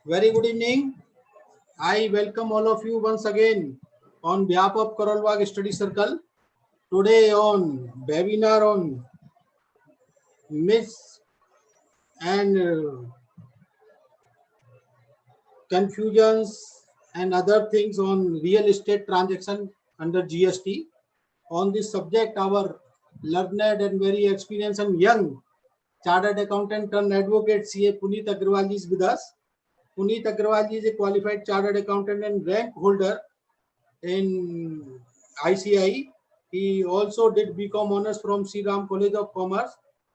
Very good evening. I welcome all of you once again on behalf of Karol Bagh Study Circle. Today on webinar on myths and confusions and other things on real estate transaction under GST. On this subject, our learned and very experienced and young chartered accountant turned advocate CA Puneet Agrawal is with us. Puneet Agrawal is a qualified chartered accountant and rank holder in ICI. He also did BCom honors from Sri Ram College of Commerce.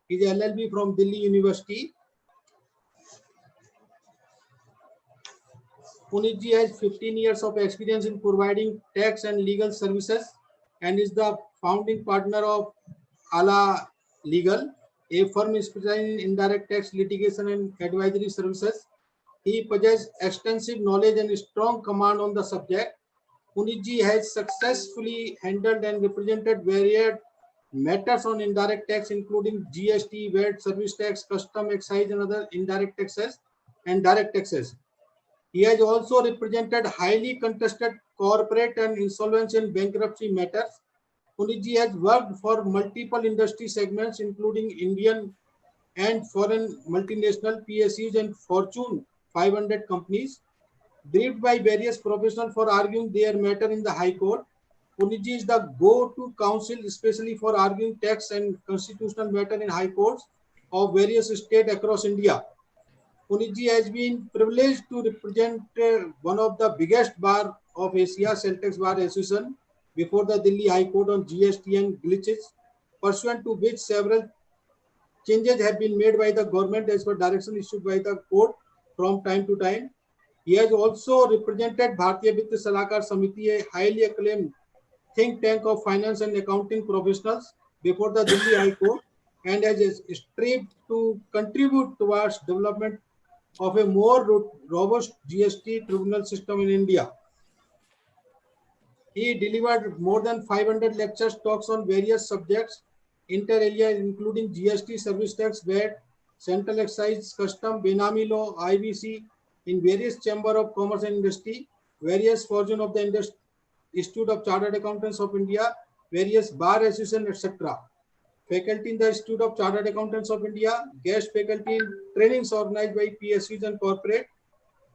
He is LLB from Delhi University. Puneet ji has 15 years of experience in providing tax and legal services and is the founding partner of Ala Legal, a firm specializing in indirect tax litigation and advisory services. He possesses extensive knowledge and strong command on the subject. Puneet ji has successfully handled and represented varied matters on indirect tax, including GST, VAT, service tax, custom, excise, and other indirect taxes and direct taxes. He has also represented highly contested corporate and insolvency and bankruptcy matters. Puneet ji has worked for multiple industry segments, including Indian and foreign multinational PSUs and Fortune 500 companies. Briefed by various professionals for arguing their matter in the High Court, Puneet ji is the go-to counsel, especially for arguing tax and constitutional matter in High Courts of various states across India. Puneet ji has been privileged to represent one of the biggest bar of Asia, Celtex Bar Association, before the Delhi High Court on GST and glitches, pursuant to which several changes have been made by the government as per direction issued by the court from time to time. He has also represented Bharatiya Vitt Salahkar Samiti, a highly acclaimed think tank of finance and accounting professionals, before the Delhi High Court, and has strived to contribute towards development of a more robust GST tribunal system in India. He delivered more than 500 lectures, talks on various subjects, inter alia, including GST, service tax, VAT, central excise, custom, Benami law, IBC, in various chamber of commerce and industry, various fortune of the Institute of Chartered Accountants of India, various bar association, etc. Faculty in the Institute of Chartered Accountants of India, guest faculty in trainings organized by PSUs and corporate.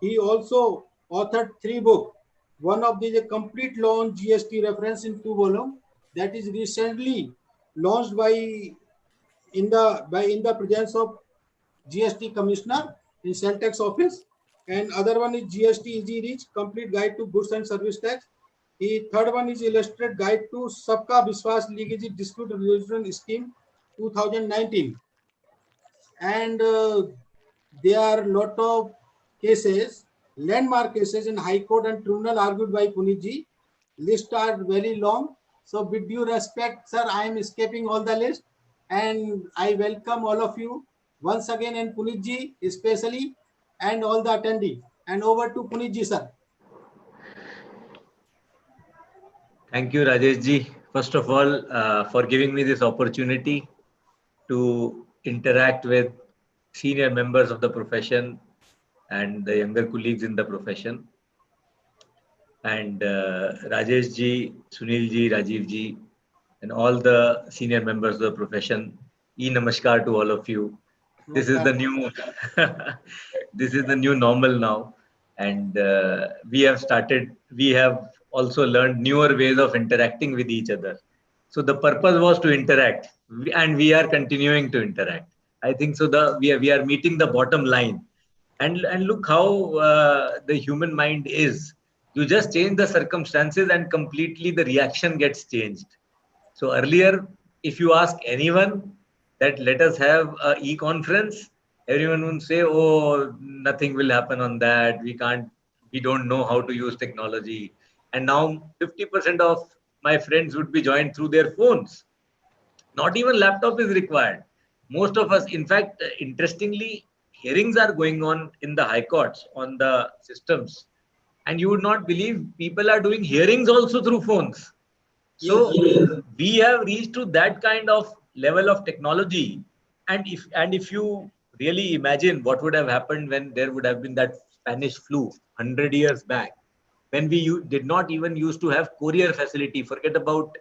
He also authored 3 books. One of these is a complete law on GST reference in 2 volumes that is recently launched in the presence of GST Commissioner in Celtex office, and other one is GST Easy Reach, complete guide to goods and service tax. The third one is illustrated guide to Sabka Vishwas Leakage Dispute Resolution Scheme 2019, and there are lot of cases, landmark cases in High Court and Tribunal argued by Puneet ji. List are very long, so with due respect, sir, I am escaping all the list, and I welcome all of you once again, and Puneet ji especially, and all the attendees. And over to Puneet ji, sir. Thank you, Rajesh ji. First of all, for giving me this opportunity to interact with senior members of the profession and the younger colleagues in the profession. And Rajesh ji, Sunil ji, Rajiv ji, and all the senior members of the profession. Namaskar to all of you. This is the new, this is the new normal now, and we have also learned newer ways of interacting with each other. So the purpose was to interact, and we are continuing to interact. I think so. We are meeting the bottom line, and look how the human mind is. You just change the circumstances, and completely the reaction gets changed. So earlier, if you ask anyone that let us have a e-conference, everyone would say, oh, nothing will happen on that. We don't know how to use technology. And now 50% of my friends would be joined through their phones. Not even laptop is required. Most of us, in fact, interestingly, hearings are going on in the high courts on the systems. And you would not believe people are doing hearings also through phones. So we have reached to that kind of level of technology. And if you really imagine what would have happened when there would have been that Spanish flu 100 years back, when we did not even used to have courier facility. Forget about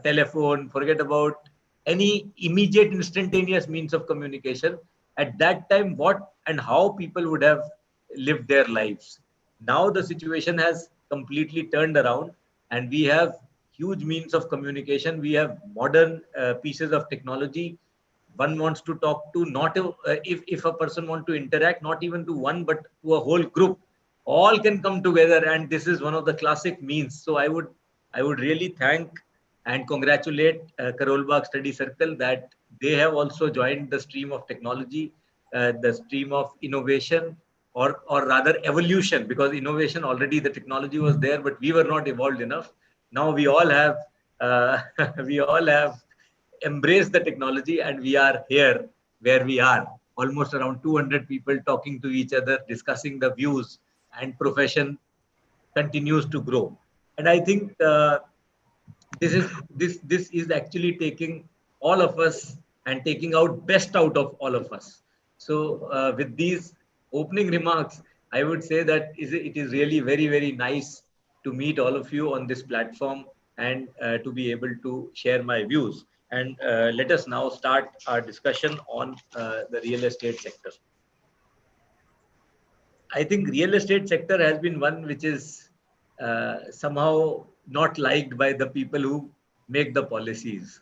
telephone, forget about any immediate instantaneous means of communication. At that time, what and how people would have lived their lives. Now the situation has completely turned around, and we have huge means of communication. We have modern pieces of technology. One wants to talk to, not if a person wants to interact, not even to one, but to a whole group, all can come together, and this is one of the classic means. So I would really thank and congratulate Karol Bagh Study Circle that they have also joined the stream of technology, the stream of innovation, or rather evolution, because innovation already, the technology was there, but we were not evolved enough. Now we all have we all have embraced the technology, and we are here where we are, almost around 200 people talking to each other, discussing the views, and profession continues to grow. And I think this is actually taking all of us and taking out best out of all of us. So with these opening remarks, I would say that it is really very, very nice to meet all of you on this platform, and to be able to share my views. And let us now start our discussion on the real estate sector. I think real estate sector has been one which is somehow not liked by the people who make the policies.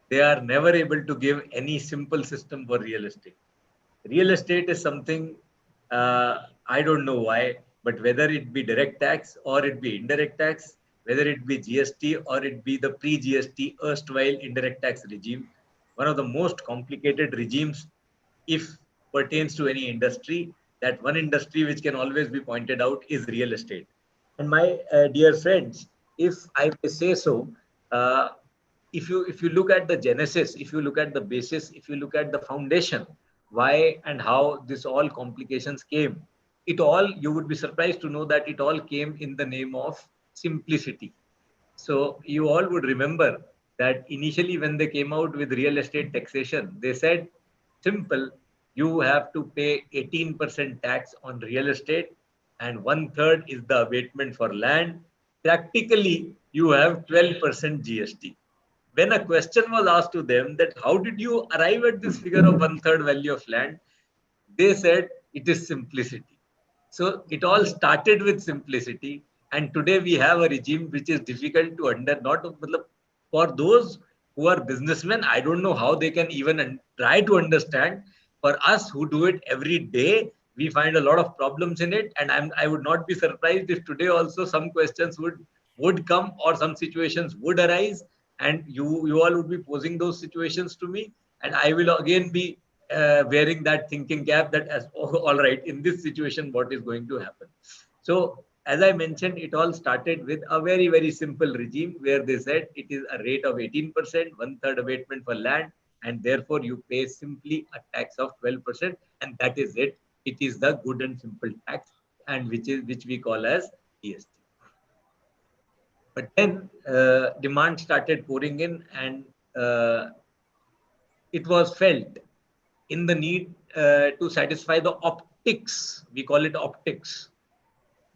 They are never able to give any simple system for real estate. Real estate is something, I don't know why, but whether it be direct tax or it be indirect tax, whether it be GST or it be the pre-GST erstwhile indirect tax regime, one of the most complicated regimes if pertains to any industry. That one industry which can always be pointed out is real estate. And my dear friends, if I may say so, uh, if you look at the genesis, if you look at the basis, if you look at the foundation, why and how this all complications came, it all, you would be surprised to know that it all came in the name of simplicity. So you all would remember that initially when they came out with real estate taxation, they said, simple, you have to pay 18% tax on real estate, and one third is the abatement for land. Practically, you have 12% GST. When a question was asked to them that how did you arrive at this figure of one third value of land, they said it is simplicity. So it all started with simplicity, and today we have a regime which is difficult to not for those who are businessmen. I don't know how they can even try to understand. For us who do it every day, we find a lot of problems in it, and I would not be surprised if today also some questions would come, or some situations would arise, and you all would be posing those situations to me, and I will again be wearing that thinking cap that as all right, in this situation what is going to happen. So as I mentioned, it all started with a very, very simple regime where they said it is a rate of 18%, one third abatement for land, and therefore you pay simply a tax of 12%, and that is it. It is the good and simple tax, and which we call as GST. But then demand started pouring in, and it was felt in the need to satisfy the optics. We call it optics,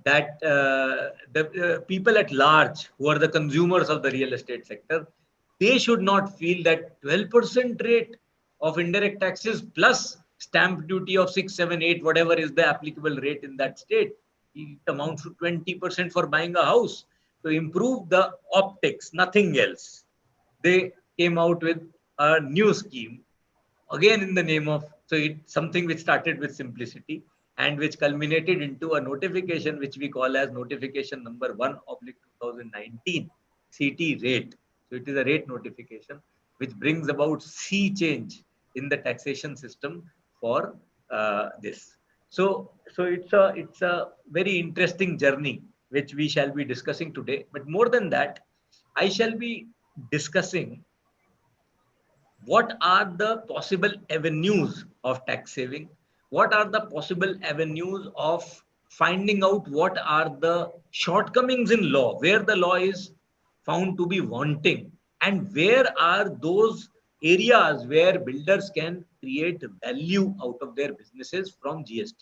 that the people at large who are the consumers of the real estate sector, they should not feel that 12% rate of indirect taxes plus stamp duty of 6, 7, 8, whatever is the applicable rate in that state, it amounts to 20% for buying a house. To improve the optics, nothing else, they came out with a new scheme, again in the name of, so it's something which started with simplicity and which culminated into a notification which we call as notification number 1/2019 CT rate. So it is a rate notification which brings about sea change in the taxation system for this. So it's a very interesting journey which we shall be discussing today. But more than that, I shall be discussing what are the possible avenues of tax saving, what are the possible avenues of finding out what are the shortcomings in law, where the law is found to be wanting, and where are those areas where builders can create value out of their businesses from GST.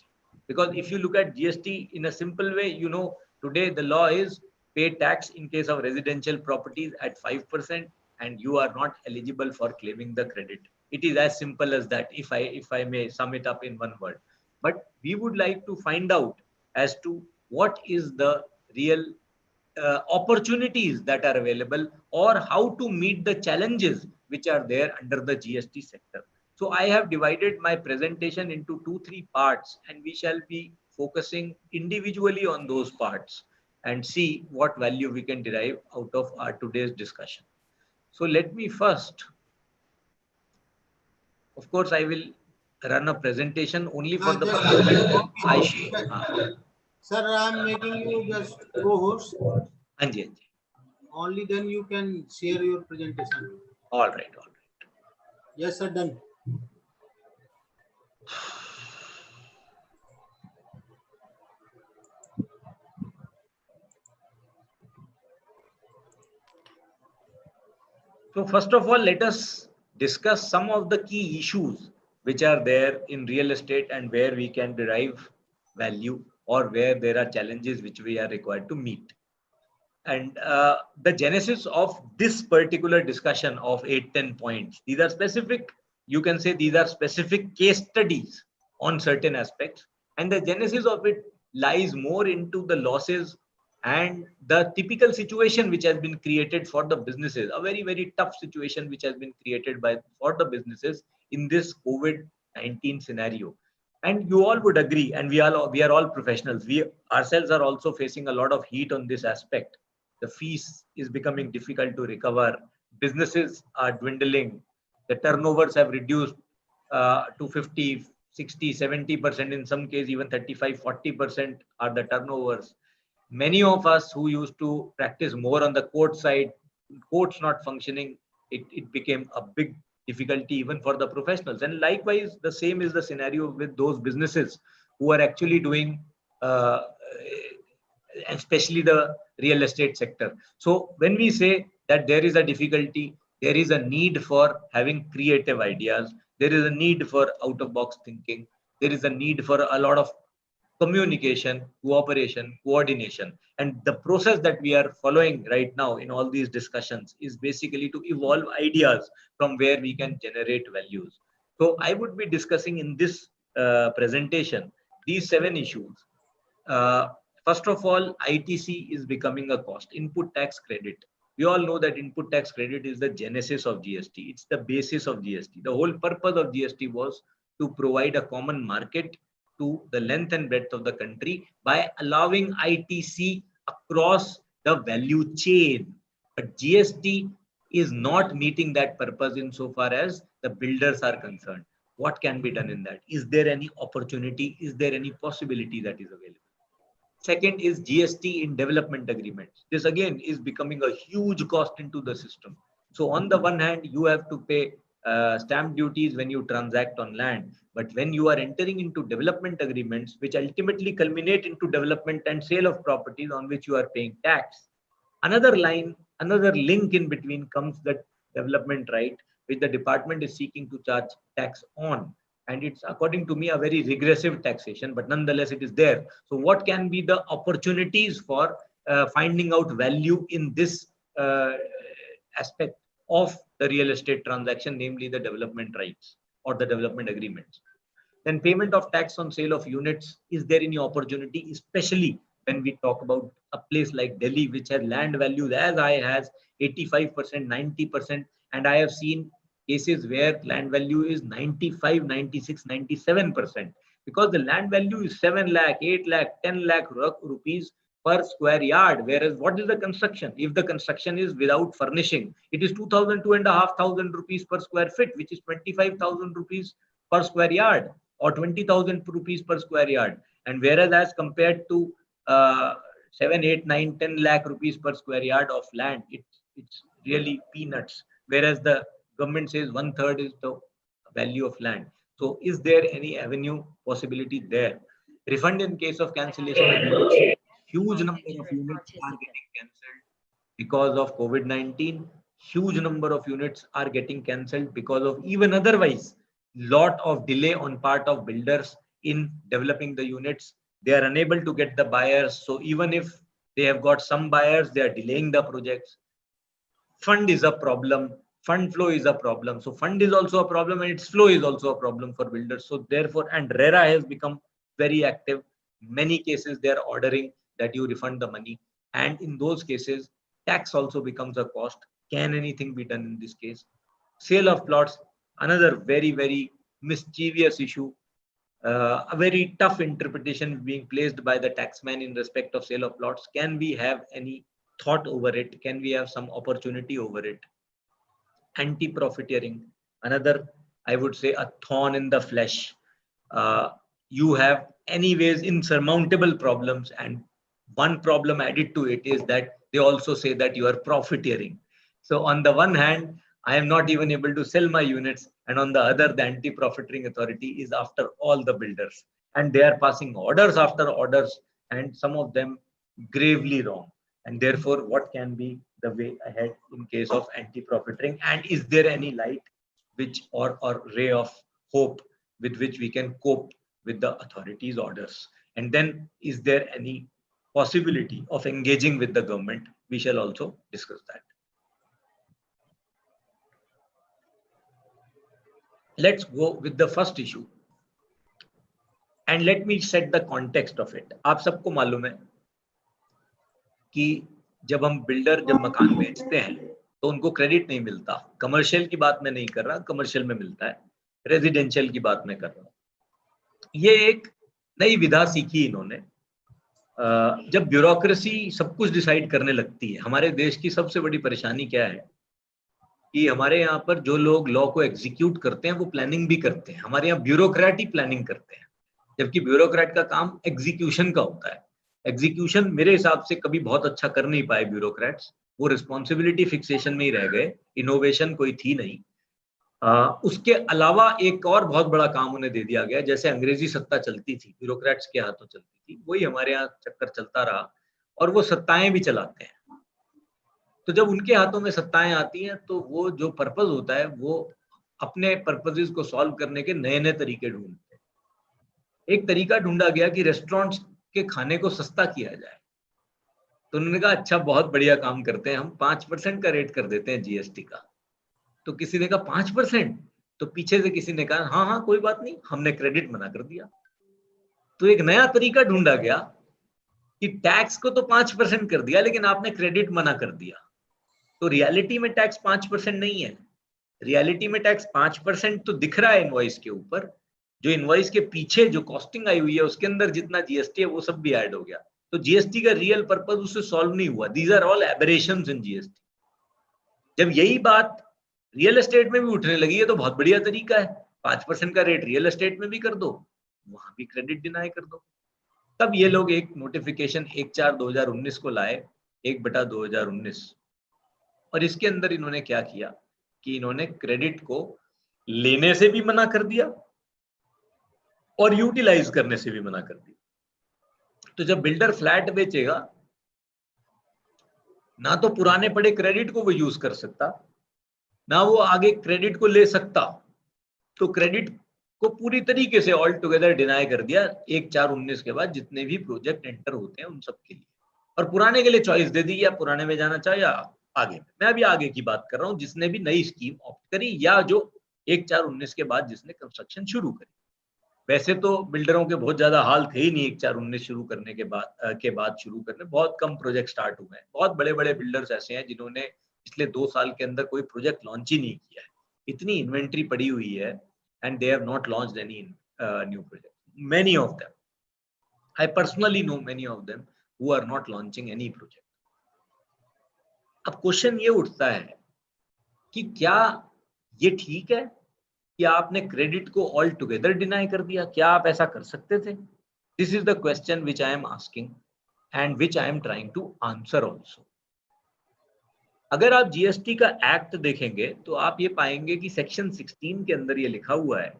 Because if you look at GST in a simple way, you know, today the law is pay tax in case of residential properties at 5%, and you are not eligible for claiming the credit. It is as simple as that, if I may sum it up in one word. But we would like to find out as to what is the real opportunities that are available, or how to meet the challenges which are there under the GST sector. So I have divided my presentation into 2-3 parts, and we shall be focusing individually on those parts and see what value we can derive out of our today's discussion. So let me first, of course, I will run a presentation only for the purpose that I show. Sir, I am making you just co-host. Anji, Anji. Only then you can share your presentation. All right, all right. Yes, sir, done. So first of all, let us discuss some of the key issues which are there in real estate and where we can derive value, or where there are challenges which we are required to meet. And the genesis of this particular discussion of 8-10 points, these are specific, you can say these are specific case studies on certain aspects. And the genesis of it lies more into the losses and the typical situation which has been created for the businesses, a very, very tough situation which has been created for the businesses in this COVID-19 scenario. And you all would agree, and we are all professionals. We ourselves are also facing a lot of heat on this aspect. The fees is becoming difficult to recover. Businesses are dwindling. The turnovers have reduced to 50, 60, 70%. In some cases, even 35, 40% are the turnovers. Many of us who used to practice more on the court side, courts not functioning, it became a big difficulty even for the professionals. And likewise, the same is the scenario with those businesses who are actually doing, especially the real estate sector. So when we say that there is a difficulty, there is a need for having creative ideas, there is a need for out of box thinking, there is a need for a lot of communication, cooperation, coordination. And the process that we are following right now in all these discussions is basically to evolve ideas from where we can generate values. So I would be discussing in this presentation these 7 issues. First of all, ITC is becoming a cost, input tax credit. We all know that input tax credit is the genesis of GST. It's the basis of GST. The whole purpose of GST was to provide a common market to the length and breadth of the country by allowing ITC across the value chain. But GST is not meeting that purpose insofar as the builders are concerned. What can be done in that? Is there any opportunity? Is there any possibility that is available? Second is GST in development agreements. This again is becoming a huge cost into the system. So on the one hand, you have to pay stamp duties when you transact on land. But when you are entering into development agreements, which ultimately culminate into development and sale of properties on which you are paying tax, another line, another link in between comes the development right, which the department is seeking to charge tax on. And it's, according to me, a very regressive taxation, but nonetheless it is there. So what can be the opportunities for finding out value in this aspect of the real estate transaction, namely the development rights or the development agreements? Then payment of tax on sale of units. Is there any opportunity, especially when we talk about a place like Delhi, which has land values as high as 85%, 90%, and I have seen cases where land value is 95, 96, 97%, because the land value is 7 lakh, 8 lakh, 10 lakh rupees per square yard. Whereas what is the construction? If the construction is without furnishing, it is 2,000, 2,500 rupees per square feet, which is 25,000 rupees per square yard or 20,000 rupees per square yard. And whereas as compared to 7, 8, 9, 10 lakh rupees per square yard of land, it's really peanuts. Whereas the government says 1/3 is the value of land. So is there any avenue possibility there? Refund in case of cancellation of units. Huge number of units are getting cancelled because of COVID-19. huge number of units are getting cancelled because of even otherwise lot of delay on part of builders in developing the units. They are unable to get the buyers. So even if they have got some buyers, they are delaying the projects. Fund is a problem. Fund flow is a problem. So fund is also a problem and its flow is also a problem for builders. So therefore, and RERA has become very active. Many cases they are ordering that you refund the money. And in those cases, tax also becomes a cost. Can anything be done in this case? Sale of plots, another very, very mischievous issue. A very tough interpretation being placed by the taxman in respect of sale of plots. Can we have any thought over it? Can we have some opportunity over it? Anti-profiteering, another, I would say, a thorn in the flesh. You have anyways insurmountable problems, and one problem added to it is that they also say that you are profiteering. So on the one hand, I am not even able to sell my units, and on the other, the anti-profiteering authority is after all the builders, and they are passing orders after orders, and some of them gravely wrong. And therefore, what can be the way ahead in case of anti-profiteering? And is there any light which or ray of hope with which we can cope with the authorities' orders? And then, is there any possibility of engaging with the government? We shall also discuss that. Let's go with the first issue. And let me set the context of it. आप सबको मालूम है कि जब हम builder जब मकान बेचते हैं तो उनको क्रेडिट नहीं मिलता. कमर्शियल की बात मैं नहीं कर रहा, कमर्शियल में मिलता है. रेजिडेंशियल की बात मैं कर रहा हूँ. ये एक नई विधा सीखी इन्होंने. जब ब्यूरोक्रेसी सब कुछ डिसाइड करने लगती है, हमारे देश की सबसे बड़ी परेशानी क्या है कि हमारे यहाँ पर जो लोग लॉ को एग्जीक्यूट करते हैं वो प्लानिंग भी करते हैं. हमारे यहाँ ब्यूरोक्रेट ही प्लानिंग करते हैं, जबकि ब्यूरोक्रेट का काम एग्जीक्यूशन का होता है. एग्जीक्यूशन मेरे हिसाब से कभी बहुत अच्छा कर नहीं पाए ब्यूरोक्रेट्स. वो रिस्पॉन्सिबिलिटी फिक्सेशन में ही रह गए, इनोवेशन कोई थी नहीं. उसके अलावा एक और बहुत बड़ा काम उन्हें दे दिया गया. जैसे अंग्रेजी सत्ता चलती थी, ब्यूरोक्रेट्स के हाथों चलती थी, वही हमारे यहाँ चक्कर चलता रहा और वो सत्ताएं भी चलाते हैं. तो जब उनके हाथों में सत्ताएं आती हैं तो वो जो पर्पस होता है वो अपने पर्पसेस को सॉल्व करने के नए नए तरीके ढूंढते हैं. एक तरीका ढूंढा गया कि रेस्टोरेंट्स के खाने को सस्ता किया जाए. तो उन्होंने कहा अच्छा बहुत बढ़िया काम करते हैं, हम 5% का रेट कर देते हैं जीएसटी का. तो किसी ने कहा 5%, तो पीछे से किसी ने कहा हाँ हाँ कोई बात नहीं, हमने क्रेडिट मना कर दिया. तो एक नया तरीका ढूंढा गया कि टैक्स को तो 5% कर दिया लेकिन आपने क्रेडिट मना कर दिया. तो रियलिटी में टैक्स 5% नहीं है. रियलिटी में टैक्स 5% तो दिख रहा है इनवॉइस के ऊपर. जो इनवॉइस के पीछे जो कॉस्टिंग आई हुई है उसके अंदर जितना जीएसटी है वो सब भी ऐड हो गया. तो जीएसटी का रियल पर्पस उससे सॉल्व नहीं हुआ. These are all aberrations in GST. जब यही बात रियल एस्टेट में भी उठने लगी है तो बहुत बढ़िया तरीका है, 5% का रेट रियल एस्टेट में भी कर दो, वहां भी क्रेडिट डिनाई कर दो. तब ये लोग एक नोटिफिकेशन 1/4/2019 को लाए, 1/2019. और इसके अंदर इन्होंने क्या किया कि इन्होंने क्रेडिट को लेने से भी मना कर दिया और यूटिलाइज करने से भी मना कर दिया. तो जब बिल्डर फ्लैट बेचेगा ना तो पुराने पड़े क्रेडिट को वो यूज कर सकता, ना वो आगे क्रेडिट को ले सकता. तो क्रेडिट को पूरी तरीके से ऑल टुगेदर डिनाई कर दिया 1/4/19 के बाद जितने भी प्रोजेक्ट एंटर होते हैं उन सब के लिए. और पुराने के लिए चॉइस दे दी कि आप पुराने में जाना चाहे या आगे. मैं अभी आगे की बात कर रहा हूं जिसने भी नई स्कीम ऑप्ट करी या जो 1/4/19 के बाद जिसने कंस्ट्रक्शन शुरू करी. वैसे तो बिल्डरों के बहुत ज्यादा हाल थे ही नहीं 1/4/19 शुरू करने के बाद शुरू करने. बहुत कम प्रोजेक्ट स्टार्ट हुए हैं. बहुत बड़े बड़े बिल्डर्स ऐसे हैं जिन्होंने पिछले 2 साल के अंदर कोई प्रोजेक्ट लॉन्च ही नहीं किया है. इतनी इन्वेंट्री पड़ी हुई है and they have not launched any new project. Many of them, I personally know many of them who are not launching any project. अब क्वेश्चन ये उठता है कि क्या ये ठीक है कि आपने क्रेडिट को ऑल टुगेदर डिनाई कर दिया? क्या आप ऐसा कर सकते थे? This is the question which I am asking and which I am trying to answer also. अगर आप जीएसटी का एक्ट देखेंगे तो आप ये पाएंगे कि सेक्शन 16 के अंदर ये लिखा हुआ है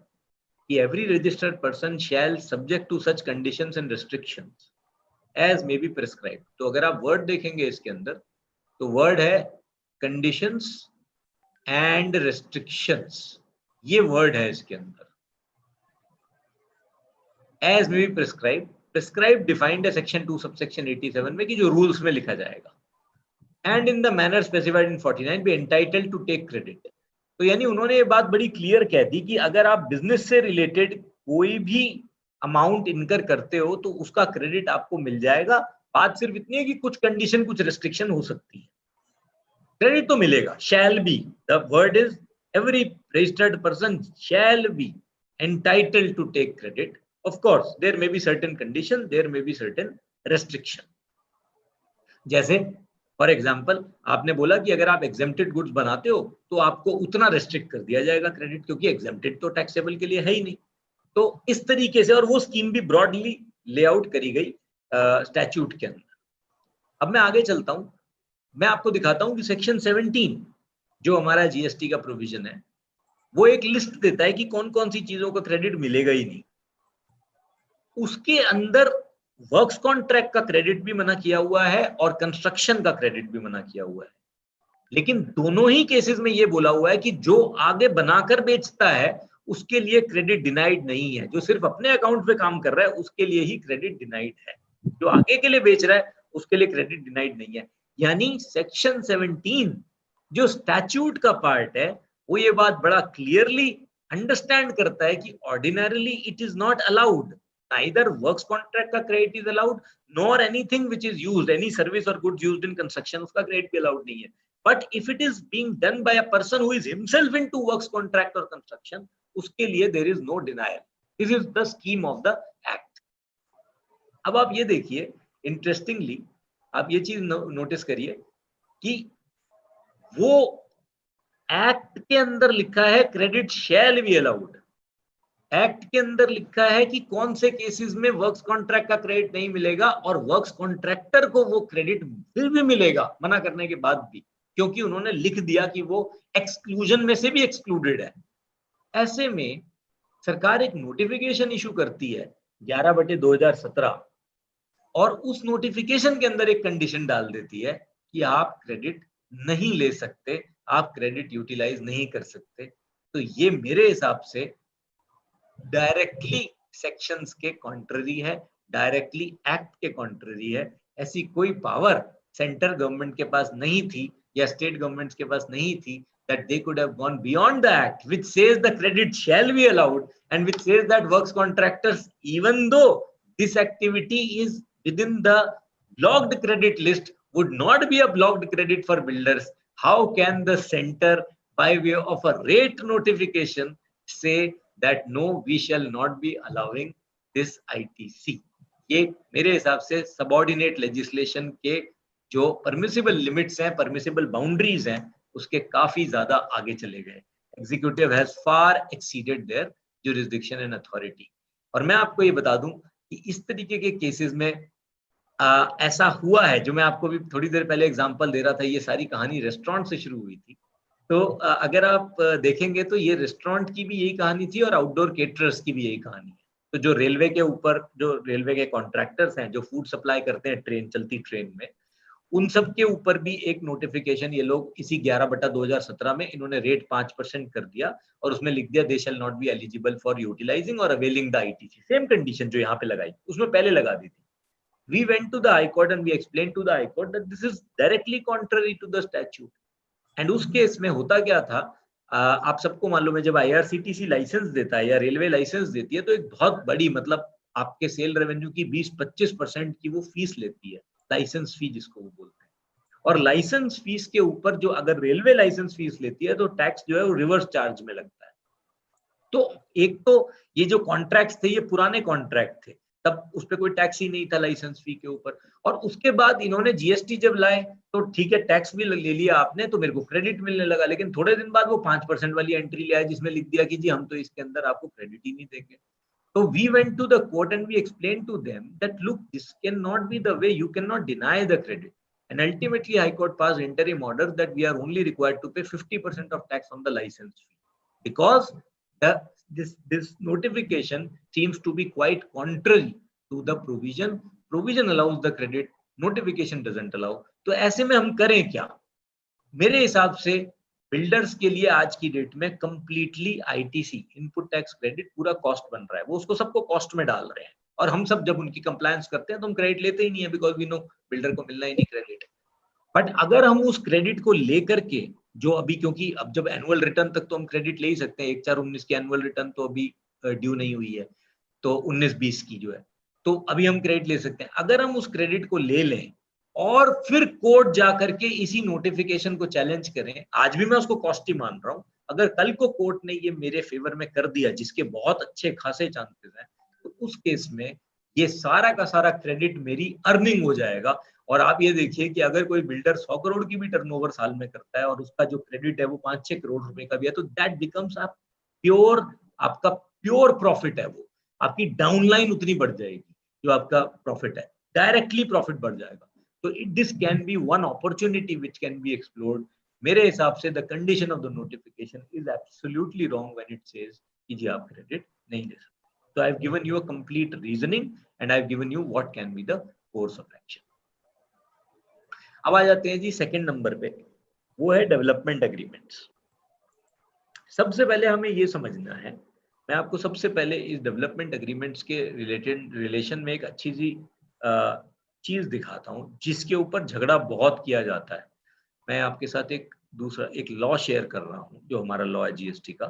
कि every registered person shall subject to such conditions and restrictions as may be prescribed. तो अगर आप वर्ड देखेंगे इसके अंदर तो वर्ड है कंडीशंस एंड रेस्ट्रिक्शंस, ये वर्ड है इसके अंदर। As may be prescribe, prescribe defined है सेक्शन 2 सबसेक्शन 87 में कि जो रूल्स में लिखा जाएगा। And in the manner specified in 49 be entitled to take credit. तो यानी उन्होंने ये बात बड़ी क्लियर कह दी कि अगर आप बिजनेस से रिलेटेड कोई भी अमाउंट इनकर करते हो तो उसका क्रेडिट आपको मिल जाएगा। बात सिर्फ इतनी है कि कुछ कंडीशन, कुछ रेस्ट्रिक्शन हो सकती है, क्रेडिट तो मिलेगा। Shall be, the word is every registered person shall be entitled to take credit. Of course, there may be certain conditions, there may be certain restriction. जैसे फॉर एग्जाम्पल आपने बोला कि अगर आप एग्जेम्प्टेड गुड्स बनाते हो तो आपको उतना रेस्ट्रिक्ट कर दिया जाएगा क्रेडिट, क्योंकि एग्जेम्प्टेड तो टैक्सेबल के लिए है ही नहीं। तो इस तरीके से, और वो स्कीम भी ब्रॉडली लेआउट करी गई स्टैट्यूट के अंदर। अब मैं आगे चलता हूं, मैं आपको दिखाता हूं कि सेक्शन 17 जो हमारा जीएसटी का प्रोविजन है, वो एक लिस्ट देता है कि कौन कौन सी चीजों का क्रेडिट मिलेगा ही नहीं। उसके अंदर वर्क्स कॉन्ट्रैक्ट का क्रेडिट भी मना किया हुआ है और कंस्ट्रक्शन का क्रेडिट भी मना किया हुआ है। लेकिन दोनों ही केसेस में ये बोला हुआ है कि जो आगे बनाकर बेचता है उसके लिए क्रेडिट डिनाइड नहीं है। जो सिर्फ अपने अकाउंट पे काम कर रहा है उसके लिए ही क्रेडिट डिनाइड है, जो आगे के लिए बेच रहा है उसके लिए क्रेडिट डिनाइड नहीं है। यानी सेक्शन 17 जो स्टैट्यूट का पार्ट है वो ये बात बड़ा क्लियरली अंडरस्टैंड करता है कि ordinarily it is not allowed, neither works contract का credit is allowed nor anything which is used, any service or goods used in construction, उसका credit भी allowed नहीं है। But if it is being done by a person who is himself into works contract or construction, उसके लिए there is no denial. This is the scheme of the act. अब आप ये देखिए, इंटरेस्टिंगली आप ये चीज नोटिस करिए कि वो एक्ट के अंदर लिखा है credit shall be allowed. Act के अंदर लिखा है कि कौन से केसेस में वर्क्स कॉन्ट्रैक्ट का क्रेडिट नहीं मिलेगा, और वर्क्स कॉन्ट्रैक्टर को वो क्रेडिट फिर भी मिलेगा मना करने के बाद भी, क्योंकि उन्होंने लिख दिया कि वो एक्सक्लूजन में से भी एक्सक्लूडेड है। ऐसे में सरकार एक नोटिफिकेशन इशू करती है 11/2017, और उस नोटिफिकेशन के अंदर एक कंडीशन डाल देती है कि आप क्रेडिट नहीं ले सकते, आप क्रेडिट यूटिलाइज नहीं कर सकते। तो ये मेरे हिसाब से डायरेक्टली सेक्शंस के कॉन्ट्ररी है, डायरेक्टली एक्ट के कॉन्ट्ररी है। ऐसी कोई पावर सेंट्रल गवर्नमेंट के पास नहीं थी या स्टेट गवर्नमेंट्स के पास नहीं थी that they could have gone beyond the act which says the credit shall be allowed and which says that works contractors, even though this activity is within the blocked credit list, would not be a blocked credit for builders. How can the center by way of a rate notification say that no, we shall not be allowing this ITC? ये मेरे हिसाब से subordinate legislation के जो permissible limits हैं, permissible boundaries हैं, उसके काफी ज्यादा आगे चले गए। Executive has far exceeded their jurisdiction and authority. और मैं आपको ये बता दूं कि इस तरीके के केसेस में ऐसा हुआ है, जो मैं आपको भी थोड़ी देर पहले एग्जांपल दे रहा था, ये सारी कहानी रेस्टोरेंट से शुरू हुई थी। तो अगर आप देखेंगे तो ये रेस्टोरेंट की भी यही कहानी थी और आउटडोर केटरर्स की भी यही कहानी है। तो जो रेलवे के ऊपर, जो रेलवे के कॉन्ट्रैक्टर्स हैं, जो फूड सप्लाई करते हैं ट्रेन, चलती ट्रेन में, उन सब के ऊपर भी एक नोटिफिकेशन ये लोग इसी 11/2017 में इन्होंने रेट 5% कर दिया और उसमें लिख दिया they shall not be eligible for utilising और availing the ITC. Same condition जो यहाँ पे लगाई उसमें पहले लगा दी थी। We went to the High Court and we explained to the High Court that this is directly contrary to the statute. And उस केस में होता क्या था, आप सबको मालूम है, जब IRCTC लाइसेंस देता है या रेलवे लाइसेंस देती है तो एक बहुत बड़ी, मतलब आपके सेल रेवेन्यू की 20-25% की वो फीस लेती है, लाइसेंस फी जिसको वो बोलते हैं। और लाइसेंस फीस के ऊपर जो अगर रेलवे लाइसेंस फीस लेती है तो टैक्स जो है वो रिवर्स चार्ज में लगता है। तो एक तो ये जो कॉन्ट्रैक्ट थे ये पुराने कॉन्ट्रैक्ट थे, तब उस पर कोई टैक्स ही नहीं था लाइसेंस फी के ऊपर। और उसके बाद इन्होंने जीएसटी जब लाए तो ठीक है, टैक्स भी ले लिया आपने तो मेरे को क्रेडिट मिलने लगा, लेकिन थोड़े दिन बाद वो 5% वाली एंट्री ले आए जिसमें लिख दिया कि जी हम तो इसके अंदर आपको क्रेडिट ही नहीं देंगे। So we went to the court and we explained to them that look, this cannot be the way, you cannot deny the credit. And ultimately High Court passed interim orders that we are only required to pay 50% of tax on the license fee, because this notification seems to be quite contrary to the provision. Provision allows the credit, notification doesn't allow. तो ऐसे में हम करें क्या? मेरे हिसाब से builders के लिए आज की डेट में completely ITC, input tax credit, पूरा कॉस्ट बन रहा है। वो उसको सबको कॉस्ट में डाल रहे हैं, और हम सब जब उनकी कंप्लायंस करते हैं तो हम क्रेडिट लेते ही नहीं है, बिकॉज वी नो बिल्डर को मिलना ही नहीं क्रेडिट। बट अगर हम उस क्रेडिट को लेकर के, जो अभी, क्योंकि अब जब एनुअल रिटर्न तक तो हम क्रेडिट ले ही सकते हैं, 1/4/19 की एनुअल रिटर्न तो अभी ड्यू नहीं हुई है, तो 19-20 की जो है, तो अभी हम क्रेडिट ले सकते हैं। अगर हम उस क्रेडिट को ले लें और फिर कोर्ट जाकर के इसी नोटिफिकेशन को चैलेंज करें, आज भी मैं उसको कॉस्ट ही मान रहा हूं, अगर कल को कोर्ट ने ये मेरे फेवर में कर दिया, जिसके बहुत अच्छे खासे चांसेस हैं, तो उस केस में ये सारा का सारा क्रेडिट मेरी अर्निंग हो जाएगा। और आप ये देखिए कि अगर कोई बिल्डर 100 करोड़ की भी टर्नओवर साल में करता है और उसका जो क्रेडिट है वो 5-6 करोड़ रुपए का भी है, तो दैट बिकम्स प्योर, आपका प्योर प्रॉफिट है। वो आपकी डाउनलाइन उतनी बढ़ जाएगी, जो आपका प्रॉफिट है, डायरेक्टली प्रॉफिट बढ़ जाएगा। तो this can be one opportunity which can be explored. मेरे हिसाब से the condition of the notification is absolutely wrong when it says कि जी आप क्रेडिट नहीं ले सकते। तो I have given you a complete reasoning and I have given you what can be the course of action. अब आ जाते हैं जी second number पे, वो है डेवलपमेंट एग्रीमेंट्स। सबसे पहले हमें ये समझना है, मैं आपको सबसे पहले इस डेवलपमेंट एग्रीमेंट्स के रिलेशन में एक अच्छी सी चीज दिखाता हूँ, जिसके ऊपर झगड़ा बहुत किया जाता है। मैं आपके साथ एक लॉ शेयर कर रहा हूँ, जो हमारा लॉ है जीएसटी का,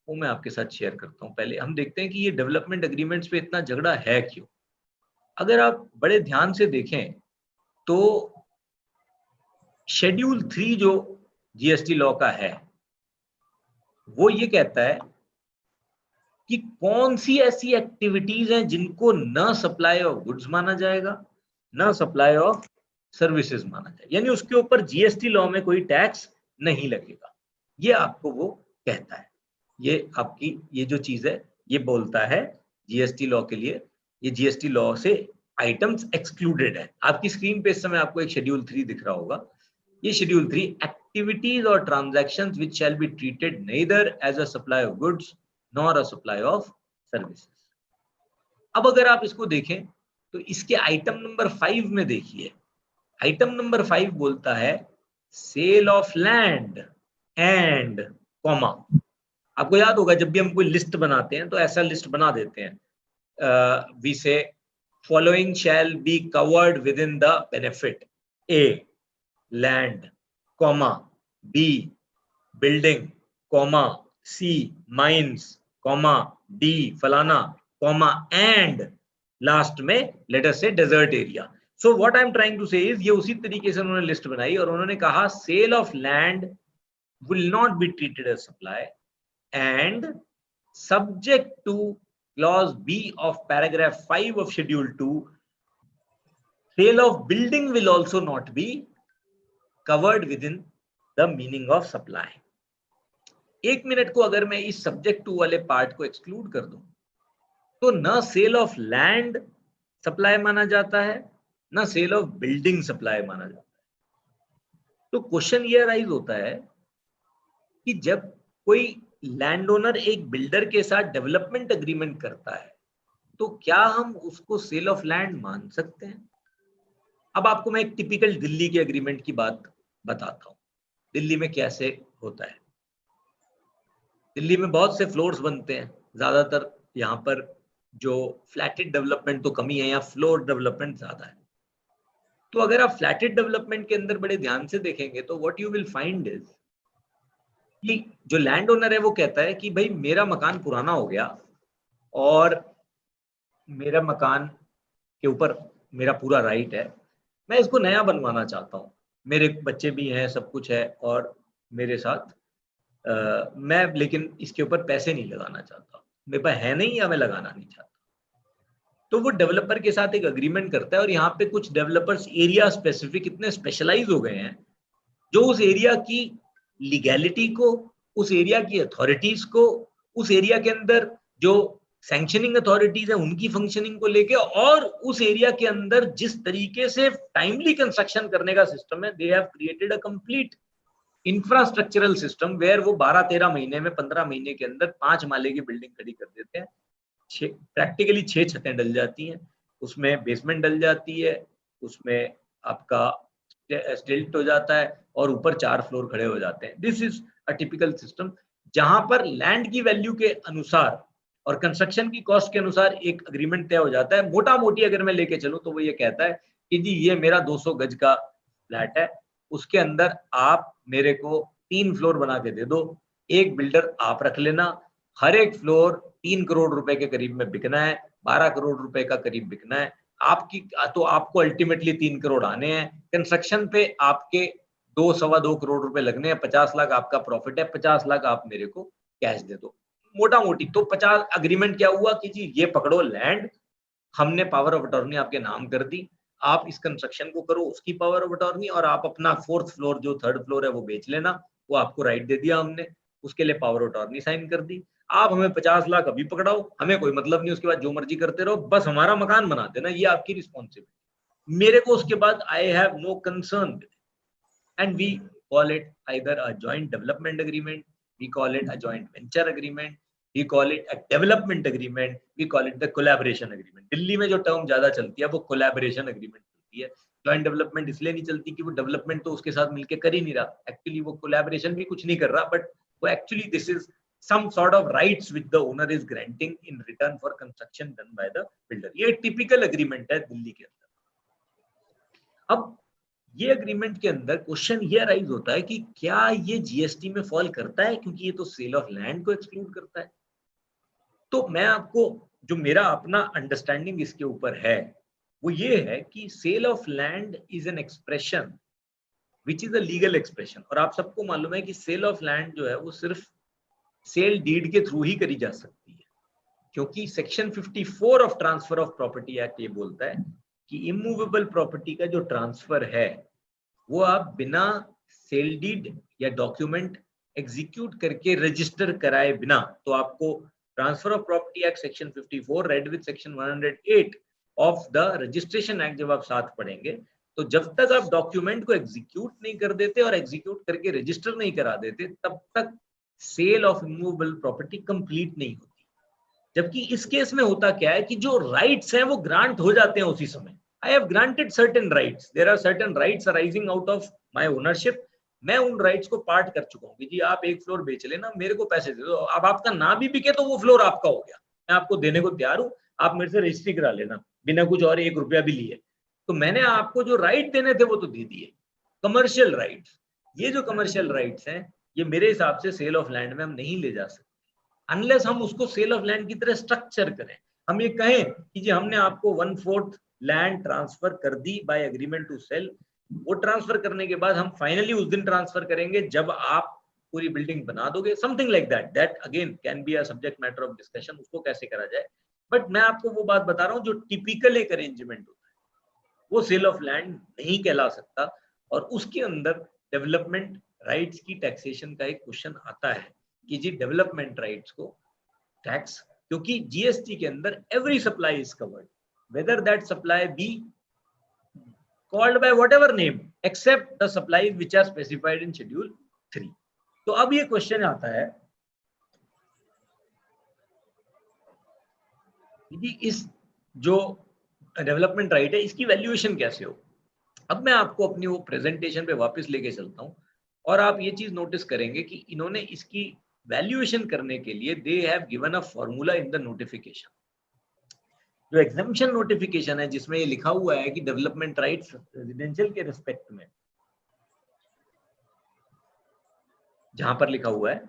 वो मैं आपके साथ शेयर करता हूँ। पहले हम देखते हैं कि ये डेवलपमेंट एग्रीमेंट्स पे इतना झगड़ा है क्यों। अगर आप बड़े ध्यान से देखें तो शेड्यूल 3 जो जीएसटी लॉ का है, वो ये कहता है कि कौन सी ऐसी एक्टिविटीज हैं जिनको न सप्लाई ऑफ गुड्स माना जाएगा, न सप्लाई ऑफ सर्विसेज माना जाएगा, यानी उसके ऊपर जीएसटी लॉ में कोई टैक्स नहीं लगेगा। ये आपको वो कहता है। ये आपकी ये जो चीज है, ये बोलता है जीएसटी लॉ के लिए, ये जीएसटी लॉ से आइटम्स एक्सक्लूडेड है। आपकी स्क्रीन पे इस समय आपको एक शेड्यूल 3 दिख रहा होगा। ये शेड्यूल 3, एक्टिविटीज और transactions which shall be treated neither as a supply of goods nor a supply of services. अब अगर आप इसको देखें तो इसके आइटम नंबर 5 में देखिए, आइटम नंबर 5 बोलता है sale of land and comma. आपको याद होगा जब भी हम कोई लिस्ट बनाते हैं तो ऐसा लिस्ट बना देते हैं, we say following shall be covered within the benefit, A land, comma B building, comma C mines, comma D फलाना, कॉमा एंड लास्ट में let us say desert area. So what I am trying to say is, ये उसी तरीके से उन्होंने list बनाई और उन्होंने कहा sale of land will not be treated as supply and subject to clause B of paragraph 5 of schedule 2, sale of building will also not be covered within the meaning of supply। एक minute को अगर मैं इस subject to वाले part को exclude कर दूं तो न सेल ऑफ लैंड सप्लाई माना जाता है, न सेल ऑफ बिल्डिंग सप्लाई माना जाता है। तो क्वेश्चन ये राइज होता है कि जब कोई लैंड ओनर एक बिल्डर के साथ डेवलपमेंट एग्रीमेंट करता है तो क्या हम उसको सेल ऑफ लैंड मान सकते हैं? अब आपको मैं एक टिपिकल दिल्ली के एग्रीमेंट की बात बताता हूं, दिल्ली में कैसे होता है। दिल्ली में बहुत से फ्लोर्स बनते हैं, ज्यादातर यहाँ पर जो फ्लैटेड डेवलपमेंट तो कमी है, यहाँ फ्लोर डेवलपमेंट ज्यादा है। तो अगर आप फ्लैटेड डेवलपमेंट के अंदर बड़े ध्यान से देखेंगे तो what you will find is कि जो लैंड ओनर है वो कहता है कि भाई मेरा मकान पुराना हो गया और मेरा मकान के ऊपर मेरा पूरा राइट है, मैं इसको नया बनवाना चाहता हूँ, मेरे बच्चे भी हैं, सब कुछ है और मेरे साथ मैं लेकिन इसके ऊपर पैसे नहीं लगाना चाहता, मेरे पास है नहीं या मैं लगाना नहीं चाहता। तो वो डेवलपर के साथ एक अग्रीमेंट करता है और यहाँ पे कुछ डेवलपर्स एरिया स्पेसिफिक इतने स्पेशलाइज हो गए हैं जो उस एरिया की लीगैलिटी को, उस एरिया की अथॉरिटीज को, उस एरिया के अंदर जो सैंक्शनिंग अथॉरिटीज है उनकी फंक्शनिंग को लेके और उस एरिया के अंदर जिस तरीके से टाइमली कंस्ट्रक्शन करने का सिस्टम है, they have created a complete infrastructural system where वो 12-13 महीने में 15 महीने के अंदर 5 माले की बिल्डिंग खड़ी कर देते हैं। प्रैक्टिकली 6 छतें डल जाती हैं, उसमें बेसमेंट डल जाती है, उसमें आपका स्टिल्ट हो जाता है और ऊपर 4 फ्लोर खड़े हो जाते हैं। This is a typical system, जहां पर लैंड की वैल्यू के अनुसार और कंस्ट्रक्शन की कॉस्ट के अनुसार एक अग्रीमेंट तय हो जाता है। मोटा मोटी अगर मैं लेके चलूं तो वो ये कहता है कि जी ये मेरा 200 गज का फ्लैट है, उसके अंदर आप मेरे को 3 फ्लोर बना के दे दो, एक बिल्डर आप रख लेना, हर एक फ्लोर 3 करोड़ रुपए के करीब में बिकना है, 12 करोड़ रुपए का करीब बिकना है आपकी, तो आपको अल्टीमेटली 3 करोड़ आने हैं। कंस्ट्रक्शन पे आपके 2-2.25 करोड़ रुपए लगने हैं, 50 लाख आपका प्रॉफिट है, 50 लाख आप मेरे को कैश दे दो। मोटा मोटी तो 50 अग्रीमेंट क्या हुआ कि जी ये पकड़ो लैंड, हमने पावर ऑफ अटॉर्नी आपके नाम कर दी, आप इस कंस्ट्रक्शन को करो, उसकी पावर ऑफ अटॉर्नी, और आप अपना 4th फ्लोर जो 3rd फ्लोर है वो बेच लेना, वो आपको राइट दे दिया हमने, उसके लिए पावर ऑफ अटॉर्नी साइन कर दी। आप हमें 50 लाख अभी पकड़ाओ, हमें कोई मतलब नहीं, उसके बाद जो मर्जी करते रहो, बस हमारा मकान बना देना, ये आपकी रिस्पॉन्सिबिलिटी। मेरे को उसके बाद I have no concern, and we call it either a joint development agreement, we call it a joint venture agreement, we call it a development agreement, we call it the collaboration agreement. Delhi में जो term ज्यादा चलती है वो collaboration agreement चलती है। joint development इसलिए नहीं चलती कि वो development तो उसके साथ मिलके कर ही नहीं रहा, actually वो collaboration भी कुछ नहीं कर रहा, but वो actually this is some sort of rights which the owner is granting in return for construction done by the builder. ये typical agreement है दिल्ली के अंदर। अब ये अग्रीमेंट के अंदर क्वेश्चन ये राइज होता है कि क्या ये जीएसटी में फॉल करता है, क्योंकि ये तो सेल ऑफ लैंड को एक्सक्लूड करता है। तो मैं आपको जो मेरा अपना अंडरस्टैंडिंग इसके ऊपर है वो ये है कि sale of land is an expression which is a legal expression, और आप सबको मालूम है कि सेल ऑफ लैंड जो है वो सिर्फ सेल डीड के थ्रू ही करी जा सकती है, क्योंकि section 54 of transfer of property act ये बोलता है कि इमूवेबल प्रॉपर्टी का जो ट्रांसफर है वो आप बिना सेल डीड या डॉक्यूमेंट एग्जीक्यूट करके रजिस्टर कराए बिना, तो आपको transfer of property act section 54 read with section 108 of the registration act जब आप साथ पढ़ेंगे, तो जब तक आप डॉक्यूमेंट को एग्जीक्यूट नहीं कर देते और एग्जीक्यूट करके रजिस्टर नहीं करा देते तब तक sale of immovable property complete नहीं होती। जबकि इस केस में होता क्या है कि जो राइट्स हैं वो ग्रांट हो जाते हैं उसी समय। I have granted certain rights. There are certain rights arising out of my ownership. मैं उन राइट्स को पार्ट कर चुका हूँ कि जी आप एक फ्लोर बेच लेना, मेरे को पैसे दे दो, अब आपका ना भी बिके तो वो फ्लोर आपका हो गया, मैं आपको देने को तैयार हूँ, आप मेरे से रजिस्ट्री करा लेना बिना कुछ और 1 रुपया भी लिए। तो मैंने आपको जो राइट देने थे वो तो दे दिए, कमर्शियल राइट्स। ये जो कमर्शियल राइट्स हैं ये मेरे हिसाब से सेल ऑफ लैंड में हम नहीं ले जा सकते अनलेस हम उसको सेल ऑफ लैंड की तरह स्ट्रक्चर करें। हम ये कहें कि जी हमने आपको 1/4 लैंड ट्रांसफर कर दी बाय एग्रीमेंट टू सेल, वो ट्रांसफर करने के बाद हम फाइनली उस दिन ट्रांसफर करेंगे जब आप पूरी बिल्डिंग बना दोगे, something like that again can be a subject matter of discussion, उसको कैसे करा जाए। बट मैं आपको वो बात बता रहा हूँ जो टिपिकल एक अरेंजमेंट होता है वो सेल ऑफ लैंड नहीं कहला सकता, और उसके अंदर डेवलपमेंट राइट्स की टैक्सेशन का एक क्वेश्चन आता है कि जी डेवलपमेंट राइट्स को टैक्स, क्योंकि जीएसटी के अंदर every supply is covered whether that supply be called by whatever name except the supplies which are specified in schedule 3। तो अब ये क्वेश्चन आता है कि इस जो डेवलपमेंट राइट है इसकी वैल्यूएशन कैसे हो। अब मैं आपको अपनी वो प्रेजेंटेशन पे वापस लेके चलता हूँ और आप ये चीज नोटिस करेंगे कि इन्होंने इसकी वैल्यूएशन करने के लिए they have given a formula in the notification. जो एग्जम्पशन नोटिफिकेशन है जिसमें ये लिखा हुआ है कि डेवलपमेंट राइट्स रेजिडेंशियल के रिस्पेक्ट में, जहां पर लिखा हुआ है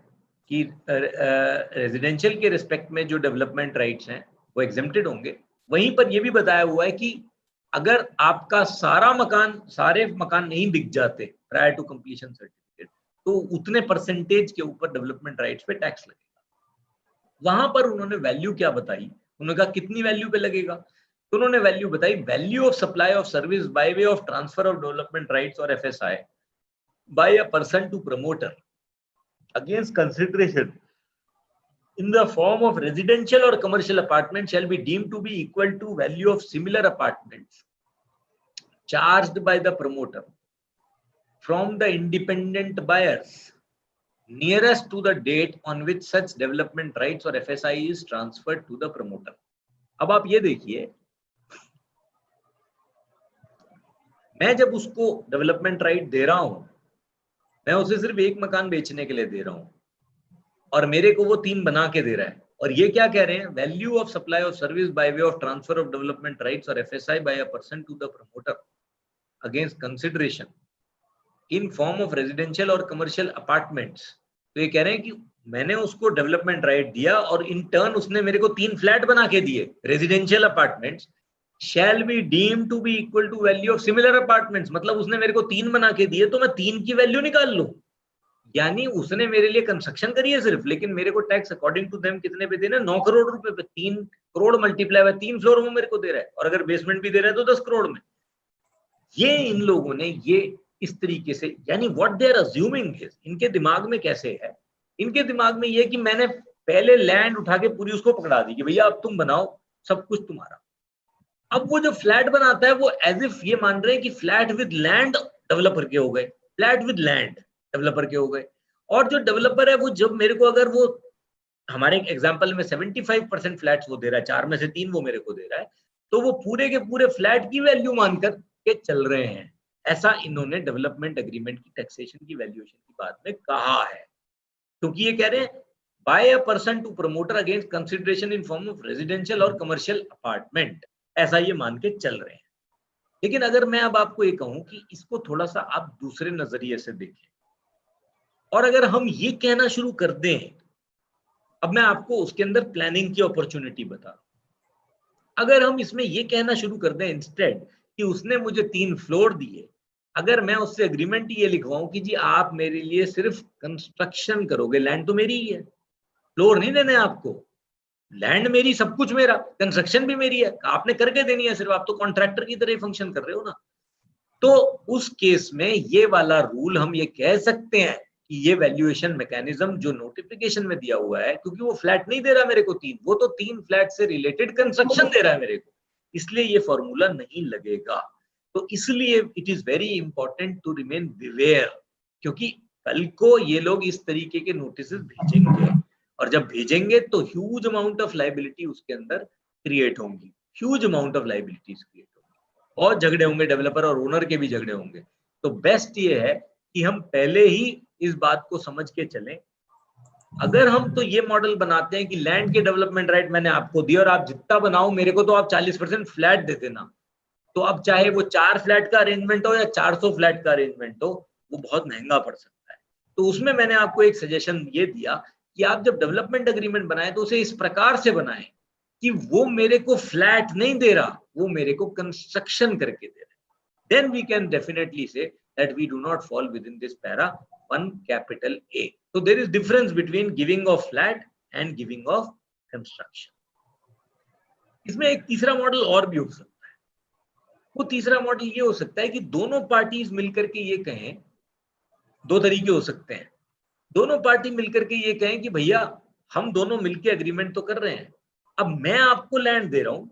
कि रेजिडेंशियल के रिस्पेक्ट में जो डेवलपमेंट राइट्स हैं वो एग्जेम्प्टेड होंगे, वहीं पर ये भी बताया हुआ है कि अगर आपका सारे मकान नहीं बिक जाते प्रायर टू कंप्लीशन सर्टिफिकेट तो उतने परसेंटेज के ऊपर डेवलपमेंट राइट्स पे टैक्स लगेगा। वहां पर उन्होंने वैल्यू क्या बताई, उन्होंने कहा कितनी वैल्यू पे लगेगा, तो उन्होंने वैल्यू बताई value of supply of service by way of transfer of development rights और FSI by a person to promoter against consideration in the form of residential or commercial apartment shall be deemed to be equal to value of similar apartments charged by the promoter from the independent buyers nearest to the date on which such development rights or FSI is transferred to the promoter। अब आप ये देखिए मैं जब उसको development right they रहा हूं, मैं उसे सिर्फ एक मकान बेचने के लिए दे रहा हूं और मेरे को वो 3 बना के दे रहा है। और ये क्या कह रहे हैं, value of supply of service by way of transfer of development rights और FSI by a person to the promoter against consideration in form of residential और कमर्शियल अपार्टमेंट्स। तो ये कह रहे हैं कि मैंने उसको डेवलपमेंट राइट दिया और इन टर्न उसने मेरे को 3 फ्लैट बना के दिए, residential apartments shall be deem to be equal to value of similar apartments. मतलब उसने मेरे को 3 बना के दिए तो मैं 3 की वैल्यू निकाल लूं। यानी उसने मेरे लिए कंस्ट्रक्शन करी है सिर्फ, लेकिन मेरे को टैक्स अकॉर्डिंग टू देम कितने पे देना, 9 करोड़ रुपए पे। 3 करोड़ मल्टीप्लाई बाय 3 फ्लोर में मेरे को दे रहा है, और अगर बेसमेंट भी दे रहा है तो 10 करोड़ में। ये इन लोगों ने ये इस तरीके से, यानी what they are assuming is, इनके दिमाग में कैसे है, इनके दिमाग में ये कि मैंने पहले लैंड उठा के पूरी उसको पकड़ा दी कि भैया अब तुम बनाओ, सब कुछ तुम्हारा। अब वो जो फ्लैट बनाता है वो एज इफ ये मान रहे हैं कि फ्लैट विद लैंड डेवलपर के हो गए, फ्लैट विद लैंड डेवलपर के हो गए। और जो डेवलपर है वो जब मेरे को, अगर वो हमारे एग्जांपल में 75% फ्लैट्स वो दे रहा है, 4 में से 3 वो मेरे को दे रहा है, तो वो पूरे के पूरे फ्लैट की वैल्यू मानकर के चल रहे हैं। ऐसा इन्होंने डेवलपमेंट एग्रीमेंट की टैक्सेशन की वैल्यूएशन की बात में कहा है, क्योंकि ये कह रहे हैं by a person to promoter against consideration in form of residential और कमर्शियल अपार्टमेंट, ऐसा ये मान के चल रहे हैं। लेकिन अगर मैं अब आपको ये कहूं कि इसको थोड़ा सा आप दूसरे नजरिए से देखें, और अगर हम ये कहना शुरू कर दें, अब मैं आपको उसके अंदर प्लानिंग की अपॉर्चुनिटी बता, अगर हम इसमें ये कहना शुरू कर दें इंस्टेड कि उसने मुझे 3 फ्लोर दिए, अगर मैं उससे एग्रीमेंट ये लिखवाऊं कि जी आप मेरे लिए सिर्फ कंस्ट्रक्शन करोगे, लैंड तो मेरी ही है, फ्लोर नहीं देने आपको, लैंड मेरी, सब कुछ मेरा, कंस्ट्रक्शन भी मेरी है, आपने करके देनी है सिर्फ, आप तो कॉन्ट्रैक्टर की तरह फंक्शन कर रहे हो ना। तो उस केस में ये वाला रूल हम ये कह सकते हैं कि ये वैल्यूएशन मैकेनिज्म जो नोटिफिकेशन में दिया हुआ है, क्योंकि वो फ्लैट नहीं दे रहा मेरे को 3, वो तो 3 फ्लैट से रिलेटेड कंस्ट्रक्शन दे रहा है मेरे को, इसलिए ये फॉर्मूला नहीं लगेगा। तो इसलिए it is very important to remain beware, क्योंकि कल को ये लोग इस तरीके के नोटिस भेजेंगे, और जब भेजेंगे तो ह्यूज अमाउंट ऑफ लाइबिलिटी उसके अंदर क्रिएट होंगी, huge amount of liabilities create होंगी, और झगड़े होंगे, डेवलपर और ओनर के भी झगड़े होंगे। तो बेस्ट ये है कि हम पहले ही इस बात को समझ के चलें। अगर हम तो ये मॉडल बनाते हैं कि लैंड के डेवलपमेंट राइट मैंने आपको दिया और आप जितना बनाओ मेरे को तो आप 40% फ्लैट दे देना, तो अब चाहे वो 4 फ्लैट का अरेंजमेंट हो या 400 फ्लैट का अरेंजमेंट हो, वो बहुत महंगा पड़ सकता है। तो उसमें मैंने आपको एक सजेशन ये दिया कि आप जब डेवलपमेंट एग्रीमेंट बनाए तो उसे इस प्रकार से बनाएं कि वो मेरे को फ्लैट नहीं दे रहा, वो मेरे को कंस्ट्रक्शन करके दे रहा है। Then we can definitely say that we do not fall within this para 1 capital A. So there is difference between giving of flat and giving of construction. इसमें एक तीसरा मॉडल और भी हो सकता है। वो तीसरा मॉडल ये हो सकता है कि दोनों पार्टीज मिलकर के ये कहें, 2 तरीके हो सकते हैं। दोनों पार्टी मिलकर के ये कहें कि भैया हम दोनों मिलकर एग्रीमेंट तो कर रहे हैं, अब मैं आपको लैंड दे रहा हूं,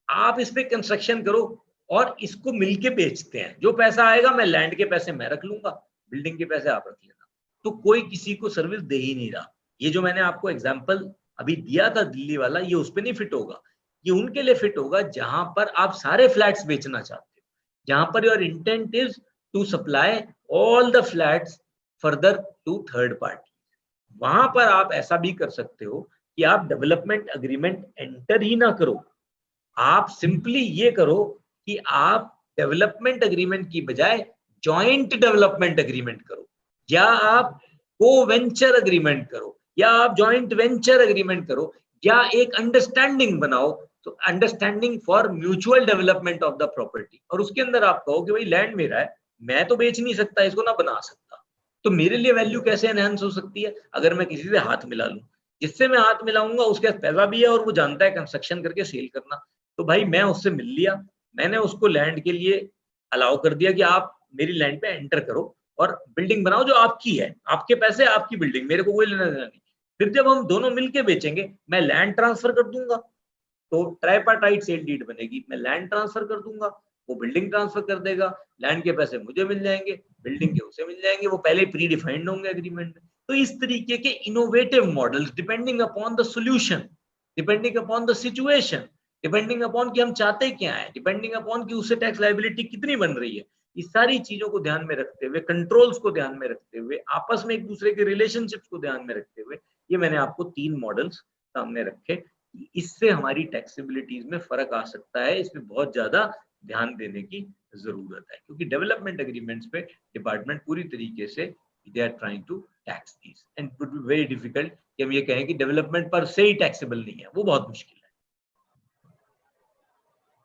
आप इस पे कंस्ट्रक्शन करो और इसको मिलके बेचते हैं, जो पैसा आएगा मैं लैंड के पैसे मैं रख लूंगा, बिल्डिंग के पैसे आप रख लेना। तो कोई किसी को सर्विस दे ही नहीं रहा। ये जो मैंने आपको एग्जांपल अभी दिया था दिल्ली वाला, ये उस पर नहीं फिट होगा। ये उनके लिए फिट होगा जहां पर आप सारे फ्लैट्स बेचना चाहते हो, जहां पर your intent is to supply all the flats further to third party. वहां पर आप ऐसा भी कर सकते हो कि आप डेवलपमेंट एग्रीमेंट एंटर ही ना करो, आप सिंपली ये करो कि आप डेवलपमेंट एग्रीमेंट की बजाय जॉइंट डेवलपमेंट एग्रीमेंट करो, या आप को वेंचर एग्रीमेंट करो, या आप जॉइंट वेंचर एग्रीमेंट करो, या एक अंडरस्टैंडिंग बनाओ, तो understanding for mutual development of the property. और उसके अंदर आप कहो कि भाई लैंड मेरा है, मैं तो बेच नहीं सकता इसको, ना बना सकता, तो मेरे लिए वैल्यू कैसे एनहांस हो सकती है अगर मैं किसी से हाथ मिला लूं। जिससे मैं हाथ मिलाऊंगा उसके पास पैसा भी है और वो जानता है कंस्ट्रक्शन करके सेल करना, तो भाई मैं उससे मिल लिया, मैंने उसको लैंड के लिए अलाउ कर दिया कि आप मेरी लैंड पे एंटर करो और बिल्डिंग बनाओ जो आपकी है, आपके पैसे आपकी बिल्डिंग, मेरे को कोई लेना देना नहीं। फिर जब हम दोनों मिलके बेचेंगे, मैं लैंड ट्रांसफर कर दूंगा, तो ट्राइपार्टाइट सेल डीड बनेगी, मैं लैंड ट्रांसफर कर दूंगा, वो बिल्डिंग ट्रांसफर कर देगा, लैंड के पैसे मुझे मिल जाएंगे, बिल्डिंग के उसे मिल जाएंगे, वो पहले प्री डिफाइंड होंगे एग्रीमेंट में। तो इस तरीके के innovative models depending upon the solution, depending upon the situation, depending upon कि हम चाहते क्या है, डिपेंडिंग अपॉन कि उससे टैक्स लायबिलिटी कितनी बन रही है, इस सारी चीजों को ध्यान में रखते हुए, कंट्रोल्स को ध्यान में रखते हुए, आपस में एक दूसरे के रिलेशनशिप्स को ध्यान में रखते हुए, ये मैंने आपको 3 मॉडल्स सामने रखे। इससे हमारी टैक्सेबिलिटीज में फर्क आ सकता है, इसमें बहुत ज्यादा ध्यान देने की जरूरत है, क्योंकि डेवलपमेंट एग्रीमेंट्स पे डिपार्टमेंट पूरी तरीके से they are trying to tax these, and it would be very difficult कि हम ये कहें कि डेवलपमेंट पर से ही टैक्सेबल नहीं है, वो बहुत मुश्किल है।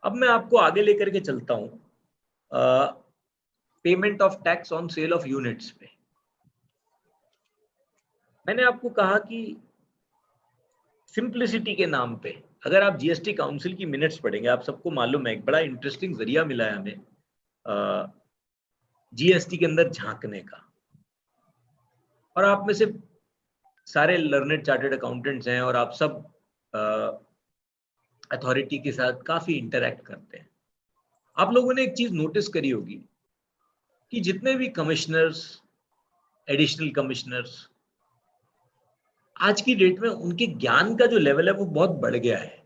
अब मैं आपको आगे लेकर के चलता हूं payment of tax on sale of units पे। मैंने आपको कहा कि सिंप्लिसिटी के नाम पे अगर आप जीएसटी काउंसिल की मिनट्स पढ़ेंगे, आप सबको मालूम है एक बड़ा इंटरेस्टिंग जरिया मिला है हमें जीएसटी के अंदर झांकने का, और आप में से सारे लर्नेड चार्टर्ड अकाउंटेंट्स हैं और आप सब अथॉरिटी के साथ काफी इंटरैक्ट करते हैं। आप लोगों ने एक चीज नोटिस करी होगी कि जितने भी कमिश्नर्स, एडिशनल कमिश्नर्स, आज की डेट में उनके ज्ञान का जो लेवल है वो बहुत बढ़ गया है,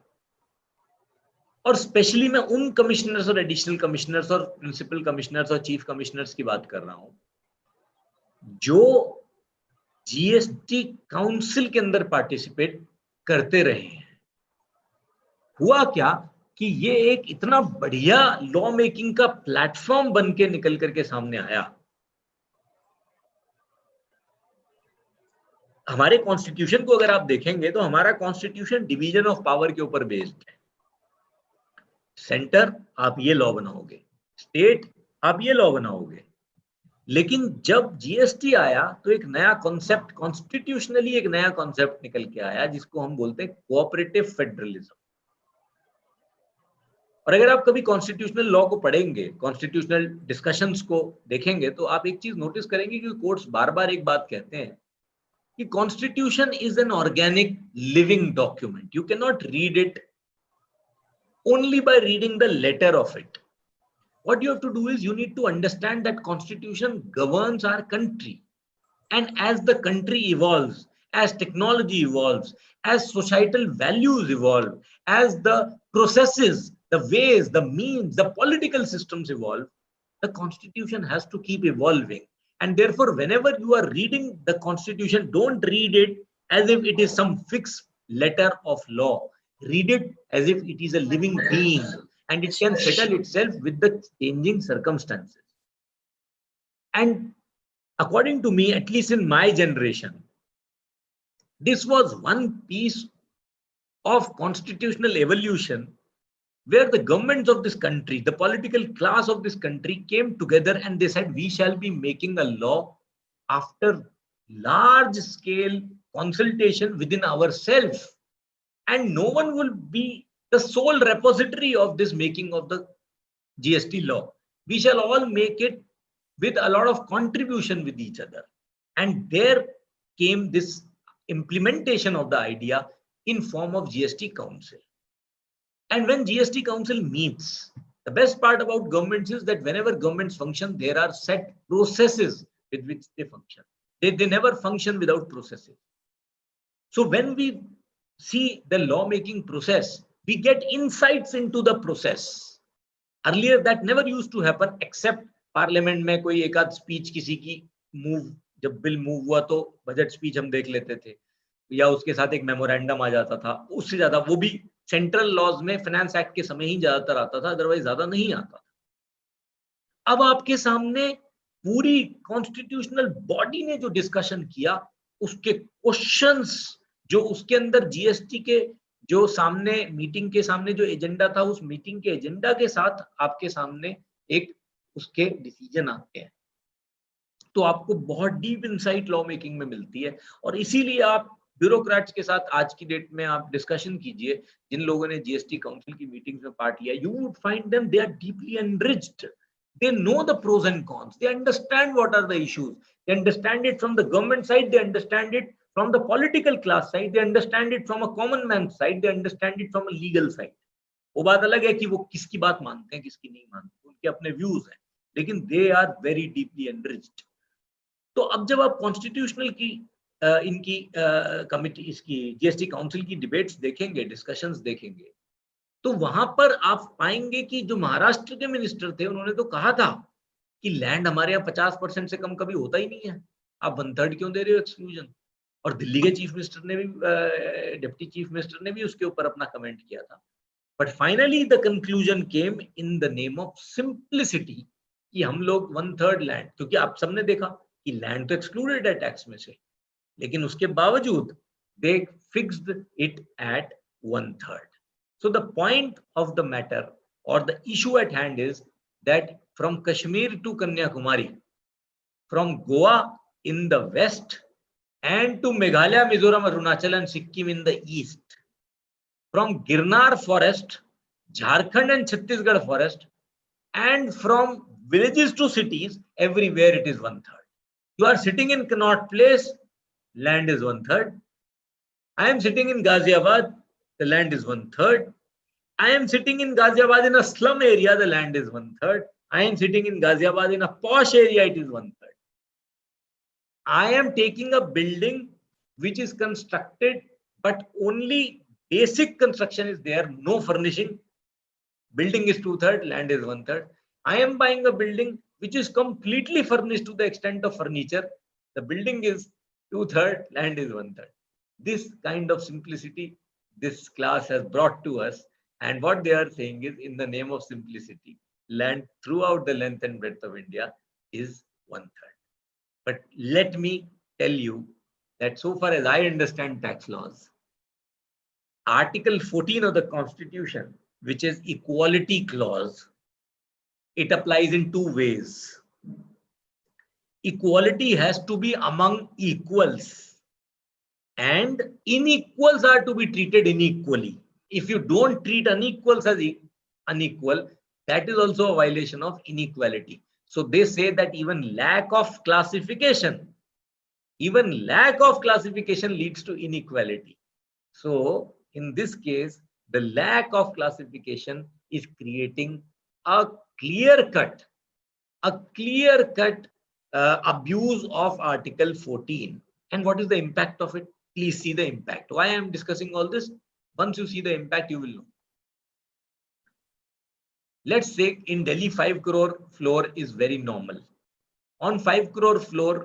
और स्पेशली मैं उन कमिश्नर्स और एडिशनल कमिश्नर्स और प्रिंसिपल कमिश्नर्स और चीफ कमिश्नर्स की बात कर रहा हूं जो जीएसटी काउंसिल के अंदर पार्टिसिपेट करते रहे हैं। हुआ क्या कि ये एक इतना बढ़िया लॉ मेकिंग का प्लेटफॉर्म बन के निकल करके सामने आया। हमारे कॉन्स्टिट्यूशन को अगर आप देखेंगे तो हमारा कॉन्स्टिट्यूशन डिवीजन ऑफ पावर के ऊपर बेस्ड है। सेंटर आप ये लॉ बनाओगे, स्टेट आप ये लॉ बनाओगे, लेकिन जब जीएसटी आया तो एक नया कॉन्सेप्ट, कॉन्स्टिट्यूशनली एक नया कॉन्सेप्ट निकल के आया जिसको हम बोलते हैं कोऑपरेटिव फेडरलिज्म। और अगर आप कभी कॉन्स्टिट्यूशनल लॉ को पढ़ेंगे, कॉन्स्टिट्यूशनल डिस्कशंस को देखेंगे, तो आप एक चीज नोटिस करेंगे कि कोर्ट्स बार बार एक बात कहते हैं कि constitution is an organic living document, you can not read it only by reading the letter of it. What you have to do is you need to understand that constitution governs our country, and as the country evolves, as technology evolves, as societal values evolve, as the processes, the ways, the means, the political systems evolve, the constitution has to keep evolving. And therefore whenever you are reading the constitution, don't read it as if it is some fixed letter of law. Read it as if it is a living being and it can settle itself with the changing circumstances. And according to me, at least in my generation, this was one piece of constitutional evolution where the governments of this country, the political class of this country came together and they said, we shall be making a law after large scale consultation within ourselves. And no one will be the sole repository of this making of the GST law. We shall all make it with a lot of contribution with each other. And there came this implementation of the idea in form of GST Council. And when GST Council meets, the best part about governments is that whenever governments function, there are set processes with which they function. They never function without processes. So when we see the lawmaking process, we get insights into the process. Earlier that never used to happen except parliament में कोई एक आध speech किसी की move, जब bill move हुआ तो budget speech हम देख लेते थे, या उसके साथ एक memorandum आ जाता था, उससे ज्यादा वो भी सेंट्रल लॉज में फाइनेंस एक्ट के समय ही ज्यादातर आता था, अदरवाइज ज्यादा नहीं आता था। अब आपके सामने पूरी कॉन्स्टिट्यूशनल बॉडी ने जो डिस्कशन किया, उसके क्वेश्चंस जो उसके अंदर जीएसटी के जो सामने मीटिंग के सामने जो एजेंडा था, उस मीटिंग के एजेंडा के साथ आपके सामने एक उसके डिसीजन आते हैं, तो आपको बहुत डीप इनसाइट लॉ मेकिंग में मिलती है। और इसीलिए आप ब्यूरोक्रेट्स के साथ आज की डेट में आप डिस्कशन कीजिए, जिन लोगों ने जीएसटी काउंसिल की मीटिंग्स में पार्ट लिया, you would find them they are deeply enriched, they know the pros and cons, they understand what are the issues, they understand it from the government side, they understand it from the political class side, they understand it from a common man side, they understand it from a legal side. वो बात अलग है कि वो किसकी बात मानते हैं किसकी नहीं मानते, उनके अपने व्यूज हैं, लेकिन they are very deeply enriched. तो अब जब आप कॉन्स्टिट्यूशनल की इनकी कमिटी, इसकी जीएसटी काउंसिल की डिबेट्स देखेंगे, डिस्कशंस देखेंगे, तो वहां पर आप पाएंगे कि जो महाराष्ट्र के मिनिस्टर थे, उन्होंने तो कहा था कि लैंड हमारे यहाँ 50% से कम कभी होता ही नहीं है, आप 1/3 क्यों दे रहे हो एक्सक्लूजन? और दिल्ली के चीफ मिनिस्टर ने भी, डिप्टी चीफ मिनिस्टर ने भी उसके ऊपर अपना कमेंट किया था. But finally the conclusion came in the name of simplicity कि हम लोग 1/3 लैंड, क्योंकि आप सबने देखा कि लैंड तो एक्सक्लूडेड है टैक्स में से, लेकिन उसके बावजूद दे fixed it at 1/3. So the point of the matter or the issue at hand is that from Kashmir to Kanyakumari, from Goa in the west and to Meghalaya, Mizoram, Arunachal and Sikkim in the east, from Girnar forest, Jharkhand and Chhattisgarh forest, and from villages to cities, everywhere it is 1/3. You are sitting in Connaught Place, land is 1/3. I am sitting in Ghaziabad, the land is 1/3. I am sitting in Ghaziabad in a slum area, the land is 1/3. I am sitting in Ghaziabad in a posh area, it is 1/3. I am taking a building which is constructed, but only basic construction is there, no furnishing. Building is 2/3, land is 1/3. I am buying a building which is completely furnished to the extent of furniture. The building is 2/3, land is 1/3. This kind of simplicity this class has brought to us, and what they are saying is, in the name of simplicity, land throughout the length and breadth of India is 1/3. But let me tell you that so far as I understand tax laws, Article 14 of the Constitution, which is equality clause, it applies in two ways. Equality has to be among equals, and unequals are to be treated unequally. If you don't treat unequals as unequal, that is also a violation of inequality. So they say that even lack of classification leads to inequality. So in this case, the lack of classification is creating a clear-cut abuse of Article 14. And what is the impact of it? Please see the impact. Why I am discussing all this? Once you see the impact, you will know. Let's say in Delhi, 5 crore floor is very normal. On 5 crore floor,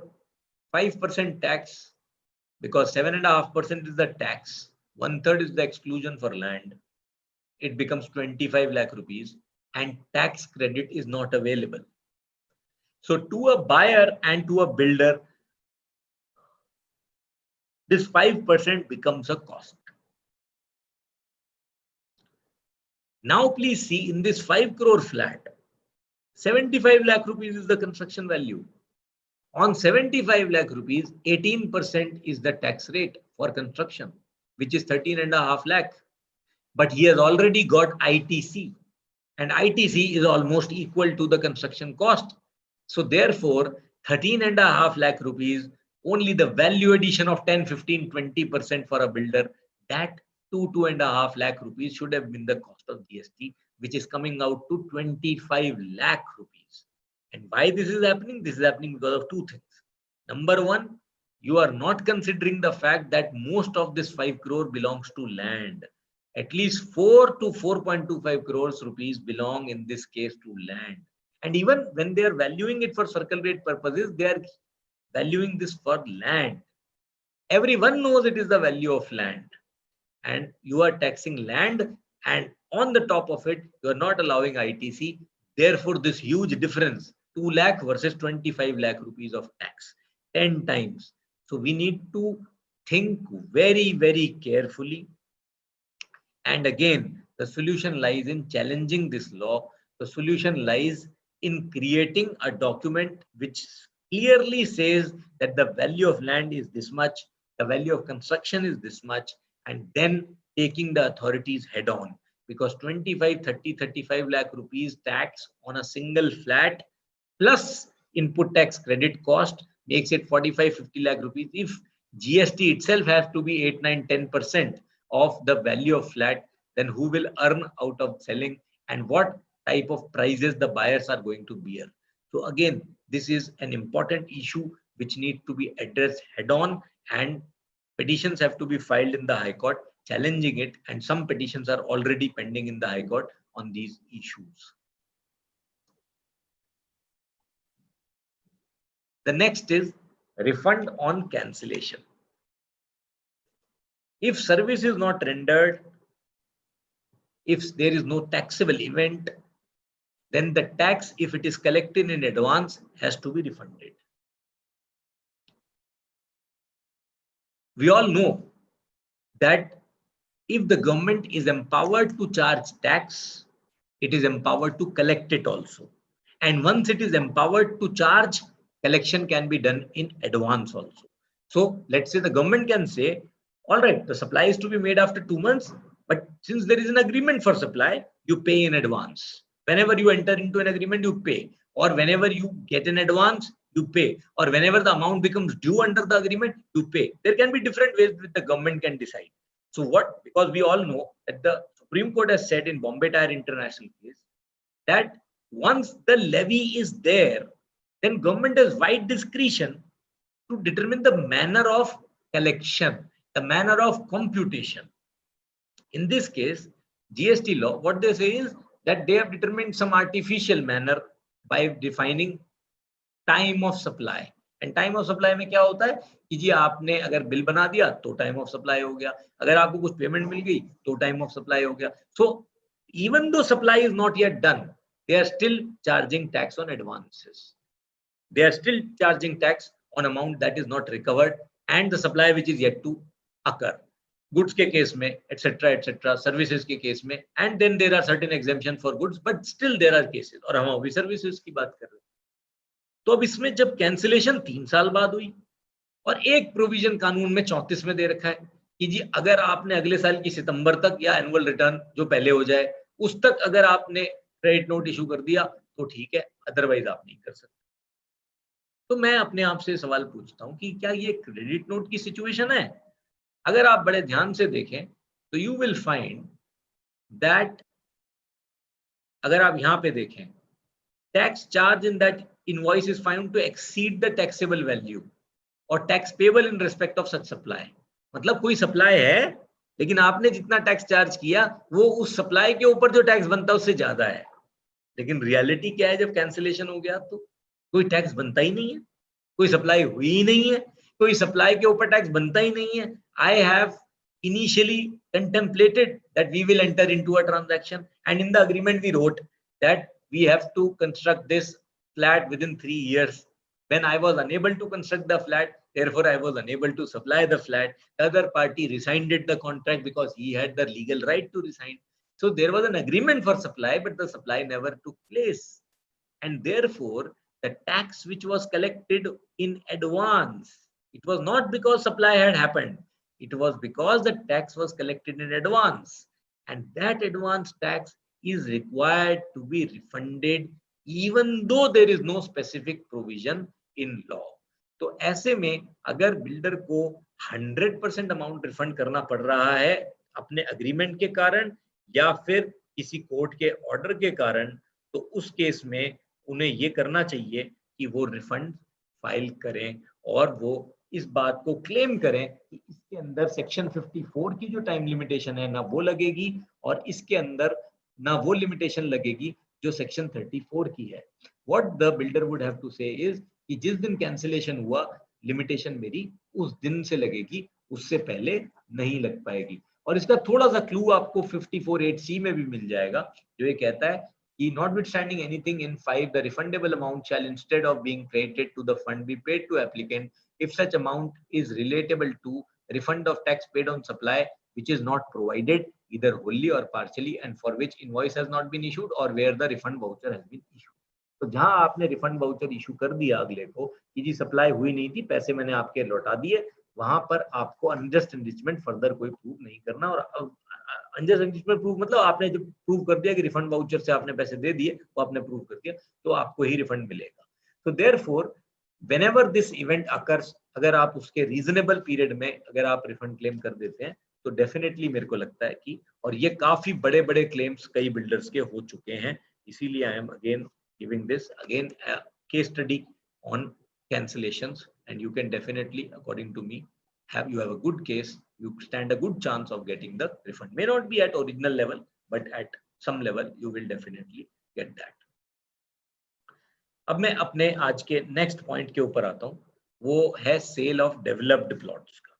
5% tax, because 7.5% is the tax, 1/3 is the exclusion for land. It becomes 25 lakh rupees, and tax credit is not available. So to a buyer and to a builder, this 5% becomes a cost. Now please see, in this 5 crore flat, 75 lakh rupees is the construction value. On 75 lakh rupees, 18% is the tax rate for construction, which is 13.5 lakh. But he has already got ITC, and ITC is almost equal to the construction cost. So therefore, 13.5 lakh rupees, only the value addition of 10, 15, 20% for a builder, that 2.5 lakh rupees should have been the cost of GST, which is coming out to 25 lakh rupees. And why this is happening? This is happening because of two things. Number one, you are not considering the fact that most of this 5 crore belongs to land. At least 4 to 4.25 crores rupees belong in this case to land. And even when they are valuing it for circle rate purposes, they are valuing this for land. Everyone knows it is the value of land. And you are taxing land, and on the top of it, you are not allowing ITC. Therefore, this huge difference, 2 lakh versus 25 lakh rupees of tax, 10 times. So we need to think very, very carefully. And again, the solution lies in challenging this law. The solution lies in creating a document which clearly says that the value of land is this much, the value of construction is this much, and then taking the authorities head on. Because 25, 30, 35 lakh rupees tax on a single flat plus input tax credit cost makes it 45, 50 lakh rupees. If GST itself has to be 8, 9, 10% of the value of flat, then who will earn out of selling, and what type of prices the buyers are going to bear? So again, this is an important issue which needs to be addressed head on, and petitions have to be filed in the High Court challenging it, and some petitions are already pending in the High Court on these issues. The next is refund on cancellation. If service is not rendered, if there is no taxable event, then the tax, if it is collected in advance, has to be refunded. We all know that if the government is empowered to charge tax, it is empowered to collect it also. And once it is empowered to charge, collection can be done in advance also. So let's say the government can say, all right, the supply is to be made after 2 months, but since there is an agreement for supply, you pay in advance. Whenever you enter into an agreement, you pay. Or whenever you get an advance, you pay. Or whenever the amount becomes due under the agreement, you pay. There can be different ways that the government can decide. So what, because we all know that the Supreme Court has said in Bombay Tire International case that once the levy is there, then government has wide discretion to determine the manner of collection, the manner of computation. In this case, GST law, what they say is that they have determined some artificial manner by defining time of supply. And time of supply में क्या होता है कि जी आपने अगर bill बना दिया तो टाइम ऑफ सप्लाई हो गया, अगर आपको कुछ पेमेंट मिल गई तो टाइम ऑफ सप्लाई हो गया. So even though supply is not yet done, they are still charging tax on advances. They are still charging tax on amount that is not recovered and the supply which is yet to occur. Goods के case में etc. Services के case में, and then there are certain exemption for goods, but still there are cases. और हम अभी services की बात कर रहे हैं. तो अब इसमें जब कैंसिलेशन 3 साल बाद हुई और एक प्रोविजन कानून में 34 में दे रखा है कि जी अगर आपने अगले साल की सितंबर तक या एनुअल रिटर्न जो पहले हो जाए उस तक अगर आपने क्रेडिट नोट इशू कर दिया तो ठीक है, अदरवाइज आप नहीं कर सकते. तो मैं अपने आप से सवाल पूछता हूं कि क्या ये क्रेडिट नोट की सिचुएशन है? अगर आप बड़े ध्यान से देखें तो यू विल फाइंड दैट, अगर आप यहां पे देखें, tax charge in that invoice is found to exceed the taxable value or tax payable in respect of such supply. मतलब कोई सप्लाई है लेकिन आपने जितना टैक्स चार्ज किया वो उस सप्लाई के ऊपर जो टैक्स बनता है उससे ज्यादा है. लेकिन रियलिटी क्या है, जब कैंसिलेशन हो गया तो कोई टैक्स बनता ही नहीं है, कोई सप्लाई हुई ही नहीं है, कोई सप्लाई के ऊपर टैक्स बनता ही नहीं है. I have initially contemplated that we will enter into a transaction and in the agreement we wrote that we have to construct this flat within 3 years. When I was unable to construct the flat, therefore I was unable to supply the flat. The other party rescinded the contract because he had the legal right to resign. So there was an agreement for supply, but the supply never took place. And therefore, the tax which was collected in advance, it was not because supply had happened. It was because the tax was collected in advance. And that advance tax is required to be refunded even though there is no specific provision in law. तो ऐसे में अगर builder को 100% amount refund करना पड़ रहा है अपने अग्रीमेंट के कारण या फिर किसी कोर्ट के ऑर्डर के कारण, तो उस केस में उन्हें ये करना चाहिए कि वो रिफंड फाइल करें और वो इस बात को क्लेम करें कि इसके अंदर सेक्शन 54 की जो टाइम लिमिटेशन है ना वो लगेगी और इसके अंदर ना वो लिमिटेशन लगेगी जो सेक्शन 34 की है. What the builder would have to say is कि जिस दिन कैंसिलेशन हुआ लिमिटेशन मेरी उस दिन से लगेगी, उससे पहले नहीं लग पाएगी. और इसका थोड़ा सा क्लू आपको 54(8)(c) में भी मिल जाएगा जो ये कहता है कि notwithstanding anything in 5 the refundable amount shall instead of being credited to the fund be paid to applicant if such amount is relatable to refund of tax paid on supply which is not provided either wholly or partially and for which invoice has not been issued or where the refund voucher has been issued. तो जहां आपने refund voucher issue कर दिया अगले को कि जी supply हुई नहीं थी, पैसे मैंने आपके लौटा दिए, वहां पर आपको अनजस्ट एनरिचमेंट फर्दर कोई प्रूव नहीं करना. और अनजस्ट एनरिचमेंट प्रूव मतलब आपने जब प्रूव कर दिया कि रिफंड वाउचर से आपने पैसे दे दिए, वो आपने प्रूव कर दिया, तो आपको ही रिफंड मिलेगा. तो therefore whenever this event occurs, अगर आप उसके रीजनेबल पीरियड में अगर आप रिफंड क्लेम कर देते हैं तो डेफिनेटली मेरे को लगता है कि, और ये काफी बड़े बड़े क्लेम्स कई बिल्डर्स के हो चुके हैं, इसीलिए I am again giving this again case study on cancellations, and you can definitely, according to me, you have a good case, you stand a good chance of getting the refund. May not be at original level, but at some level you will definitely get that. अब मैं अपने आज के next point के ऊपर आता हूं, वो है सेल ऑफ डेवलप्ड प्लॉट्स का।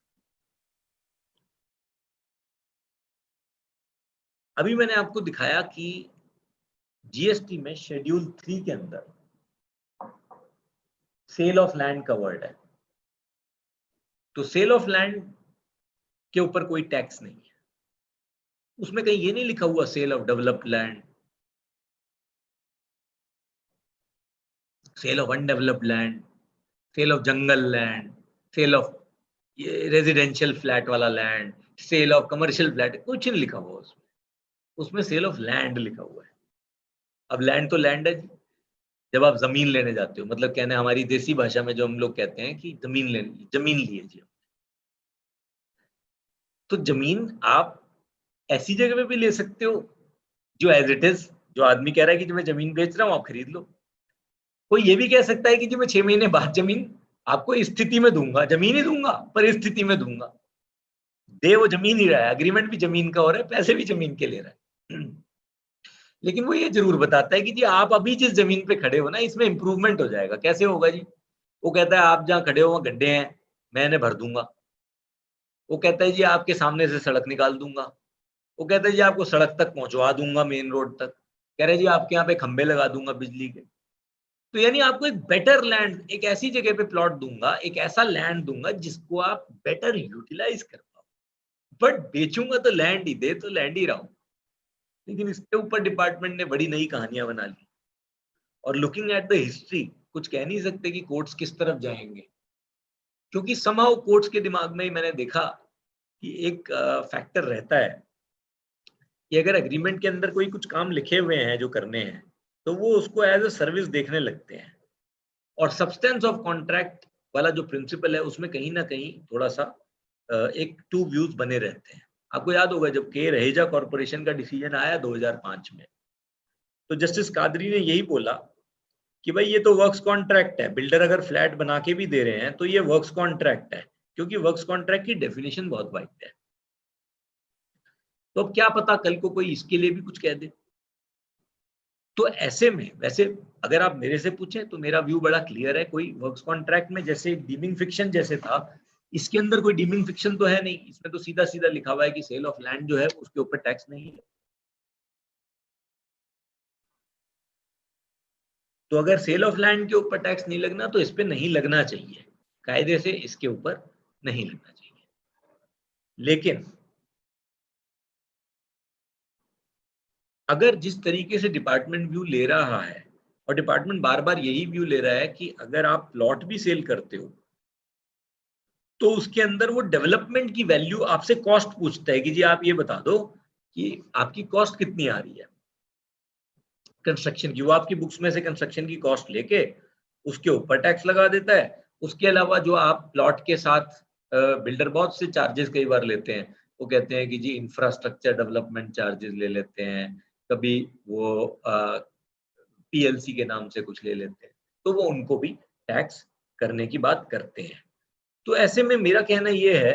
अभी मैंने आपको दिखाया कि जीएसटी में शेड्यूल 3 के अंदर सेल ऑफ लैंड कवर्ड है, तो सेल ऑफ लैंड के ऊपर कोई टैक्स नहीं है। उसमें कहीं ये नहीं लिखा हुआ sale of developed land, sale of undeveloped land, sale of jungle land, sale of residential flat वाला land, sale of commercial flat, कुछ नहीं लिखा हुआ उसमें। उसमें सेल ऑफ लैंड लिखा हुआ है। अब लैंड तो लैंड है जी। जब आप जमीन लेने जाते हो, मतलब कहने हमारी देसी भाषा में जो हम लोग कहते हैं कि जमीन लेनी, जमीन लिए जी, तो जमीन आप ऐसी जगह पे भी ले सकते हो जो एज इट इज, जो आदमी कह रहा है कि जो मैं जमीन बेच रहा हूं आप खरीद लो। कोई ये भी कह सकता है कि जी मैं 6 महीने बाद जमीन आपको इस स्थिति में दूंगा, जमीन ही दूंगा पर इस स्थिति में दूंगा। दे वो जमीन ही रहा है, एग्रीमेंट भी जमीन का हो रहा है, पैसे भी जमीन के ले रहा है। लेकिन वो ये जरूर बताता है कि जी आप अभी जिस जमीन पे खड़े हो ना, इसमें इंप्रूवमेंट हो जाएगा। कैसे होगा जी? वो कहता है आप जहाँ खड़े हो वहाँ गड्ढे हैं, मैं इन्हें भर दूंगा। वो कहता है जी आपके सामने से सड़क निकाल दूंगा। वो कहता है जी आपको सड़क तक पहुंचवा दूंगा, मेन रोड तक। कह रहे जी आपके यहाँ पे खंबे लगा दूंगा बिजली के। तो यानी आपको एक बेटर लैंड, एक ऐसी जगह पे प्लॉट दूंगा, एक ऐसा लैंड दूंगा जिसको आप बेटर यूटिलाइज कर पाओ। बट बेचूंगा तो लैंड ही, दे तो लैंड ही रहा हूं। लेकिन इसके ऊपर डिपार्टमेंट ने बड़ी नई कहानियां बना ली। और लुकिंग एट द हिस्ट्री, कुछ कह नहीं सकते कि कोर्ट्स किस तरफ जाएंगे, क्योंकि समहाउ कोर्ट्स के दिमाग में ही मैंने देखा कि एक फैक्टर रहता है कि अगर एग्रीमेंट के अंदर कोई कुछ काम लिखे हुए हैं जो करने हैं, तो वो उसको एज अ सर्विस देखने लगते हैं। और सब्सटेंस ऑफ कॉन्ट्रैक्ट वाला जो प्रिंसिपल है, उसमें कहीं ना कहीं थोड़ा सा एक टू व्यूज बने रहते हैं। आपको याद होगा जब के रहेजा कॉर्पोरेशन का डिसीजन आया 2005 में, तो जस्टिस कादरी ने यही बोला कि भाई ये तो वर्क्स कॉन्ट्रैक्ट है, बिल्डर अगर फ्लैट बना के भी दे रहे हैं तो ये वर्क्स कॉन्ट्रैक्ट है, क्योंकि वर्क्स कॉन्ट्रैक्ट की डेफिनेशन बहुत वाइड है। तो अब क्या पता कल को कोई इसके लिए भी कुछ कह दे। तो ऐसे में वैसे अगर आप मेरे से पूछें तो मेरा व्यू बड़ा क्लियर है। कोई वर्क्स कॉन्ट्रैक्ट में जैसे डीमिंग फिक्शन जैसे था, इसके अंदर कोई डीमिंग फिक्शन तो है नहीं। इसमें तो सीधा सीधा लिखा हुआ है कि सेल ऑफ लैंड जो है उसके ऊपर टैक्स नहीं है। तो अगर सेल ऑफ लैंड के ऊपर टैक्स नहीं लगना तो इस पे नहीं लगना चाहिए, कायदे से इसके ऊपर नहीं लगना चाहिए। लेकिन अगर जिस तरीके से डिपार्टमेंट व्यू ले रहा है, और डिपार्टमेंट बार बार यही व्यू ले रहा है कि अगर आप प्लॉट भी सेल करते हो तो उसके अंदर वो डेवलपमेंट की वैल्यू आपसे कॉस्ट पूछता है कि जी आप ये बता दो कि आपकी कॉस्ट कितनी आ रही है कंस्ट्रक्शन की। वो आपकी बुक्स में से कंस्ट्रक्शन की कॉस्ट लेके उसके ऊपर टैक्स लगा देता है। उसके अलावा जो आप प्लॉट के साथ बिल्डर बहुत से चार्जेस कई बार लेते हैं। वो कहते हैं कि जी इंफ्रास्ट्रक्चर डेवलपमेंट चार्जेस ले लेते हैं, कभी वो पीएलसी के नाम से कुछ ले लेते हैं, तो वो उनको भी टैक्स करने की बात करते हैं। तो ऐसे में मेरा कहना ये है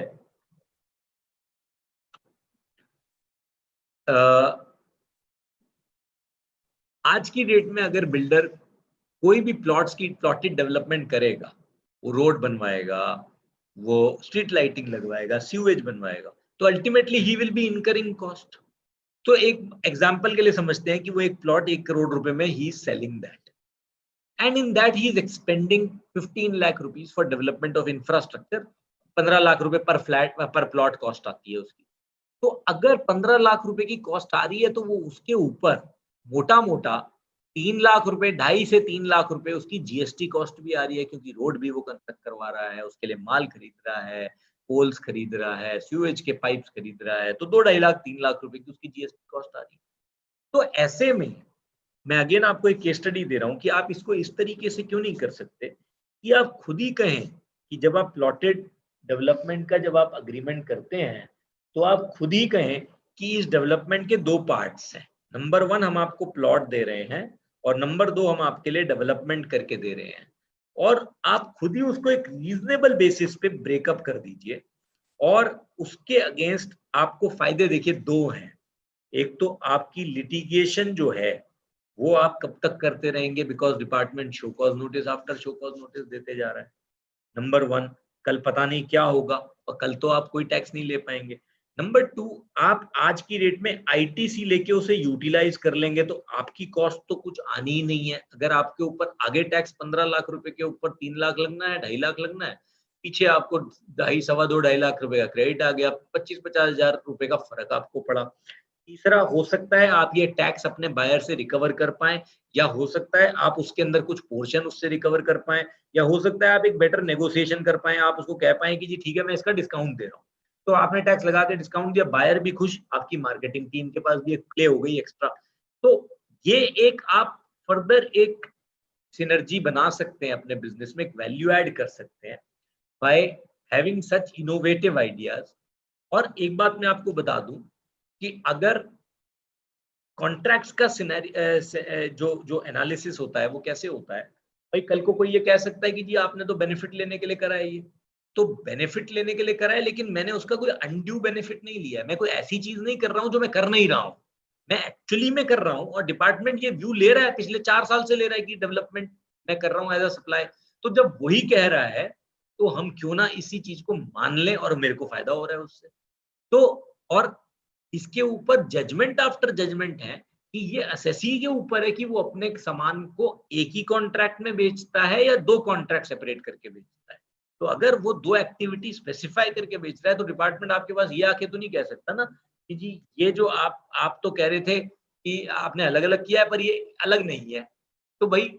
आज की डेट में अगर बिल्डर कोई भी प्लॉट्स की प्लॉटेड डेवलपमेंट करेगा, वो रोड बनवाएगा, वो स्ट्रीट लाइटिंग लगवाएगा, सीवेज बनवाएगा, तो ultimately he will be incurring cost. तो एक एग्जांपल के लिए समझते हैं कि वो एक प्लॉट 1 करोड़ रुपए में he is selling that, and in that he is expanding 15 lakh rupees for development of infrastructure. 15 lakh रुपए पर फ्लैट पर प्लॉट कॉस्ट आती है उसकी। तो अगर 15 लाख रुपए की कॉस्ट आ रही है तो वो उसके ऊपर मोटा मोटा 3 लाख रुपए, 2.5 से 3 लाख रुपए उसकी जीएसटी कॉस्ट भी आ रही है, क्योंकि रोड भी वो कंस्ट्रक्ट करवा रहा है, उसके लिए माल खरीद रहा है, पोल्स खरीद रहा है, सीवेज के पाइप्स खरीद रहा है, तो 2-2.5 लाख 3 लाख रुपए की उसकी जीएसटी कॉस्ट आ रही है। तो ऐसे में मैं अगेन आपको एक केस स्टडी दे रहा हूं कि आप इसको इस तरीके से क्यों नहीं कर सकते कि आप खुद ही कहें कि जब आप प्लॉटेड डेवलपमेंट का जब आप अग्रीमेंट करते हैं तो आप खुद ही कहें कि इस डेवलपमेंट के 2 पार्ट्स हैं। नंबर 1 हम आपको प्लॉट दे रहे हैं और नंबर 2 हम आपके लिए डेवलपमेंट करके दे रहे हैं, और आप खुद ही उसको एक रीजनेबल बेसिस पे ब्रेकअप कर दीजिए। और उसके अगेंस्ट आपको फायदे देखिए 2 हैं। एक तो आपकी लिटिगेशन जो है वो आप कब तक करते रहेंगे? Because department show cause notice after show cause notice देते जा रहा है। नंबर 1, कल पता नहीं क्या होगा और कल तो आप कोई टैक्स नहीं ले पाएंगे। नंबर 2, आप आज की डेट में आईटीसी लेके उसे यूटिलाइज कर लेंगे तो आपकी कॉस्ट तो कुछ आनी ही नहीं है। अगर आपके ऊपर आगे टैक्स 15 लाख रुपए के ऊपर 3 लाख लगना है, 2.5 लाख लगना है, पीछे आपको 2.5 लाख रुपए का क्रेडिट आ गया, 25-50 हजार रुपए का फर्क आपको पड़ा। तीसरा, हो सकता है आप ये टैक्स अपने बायर से रिकवर कर पाएं, या हो सकता है आप उसके अंदर कुछ पोर्शन उससे रिकवर कर पाएं, या हो सकता है आप एक बेटर नेगोशिएशन कर पाएं, आप उसको कह पाएं कि जी ठीक है मैं इसका डिस्काउंट दे रहा हूं। तो आपने टैक्स लगा के डिस्काउंट दिया, बायर भी खुश, आपकी मार्केटिंग टीम के पास भी एक प्ले हो गई एक्स्ट्रा। तो ये एक आप फर्दर एक सिनर्जी बना सकते हैं अपने बिजनेस में, एक वैल्यू ऐड कर सकते हैं by having such innovative ideas. और एक बात मैं आपको बता दूं कि अगर कॉन्ट्रैक्ट्स का जो एनालिसिस होता है वो कैसे होता है, भाई कल को कोई ये कह सकता है कि जी आपने तो बेनिफिट लेने के लिए करा है, ये तो बेनिफिट लेने के लिए करा है, लेकिन मैंने उसका कोई अनड्यू बेनिफिट नहीं लिया है। मैं कोई ऐसी चीज नहीं कर रहा हूं जो मैं कर नहीं रहा हूं, मैं एक्चुअली में कर रहा हूं और डिपार्टमेंट ये व्यू ले रहा है, पिछले 4 साल से ले रहा है कि डेवलपमेंट मैं कर रहा हूं एज अ सप्लाई। तो जब वही कह रहा है तो हम क्यों ना इसी चीज को मान लें और मेरे को फायदा हो रहा है उससे। तो और इसके ऊपर जजमेंट आफ्टर जजमेंट है कि ये असेसी के ऊपर है कि वो अपने सामान को एक ही कॉन्ट्रैक्ट में बेचता है या 2 कॉन्ट्रैक्ट सेपरेट करके बेचता है। तो अगर वो 2 एक्टिविटी स्पेसिफाई करके बेच रहा है तो डिपार्टमेंट आपके पास ये आके तो नहीं कह सकता ना कि जी ये जो आप तो कह रहे थे कि आपने अलग अलग किया है पर ये अलग नहीं है। तो भाई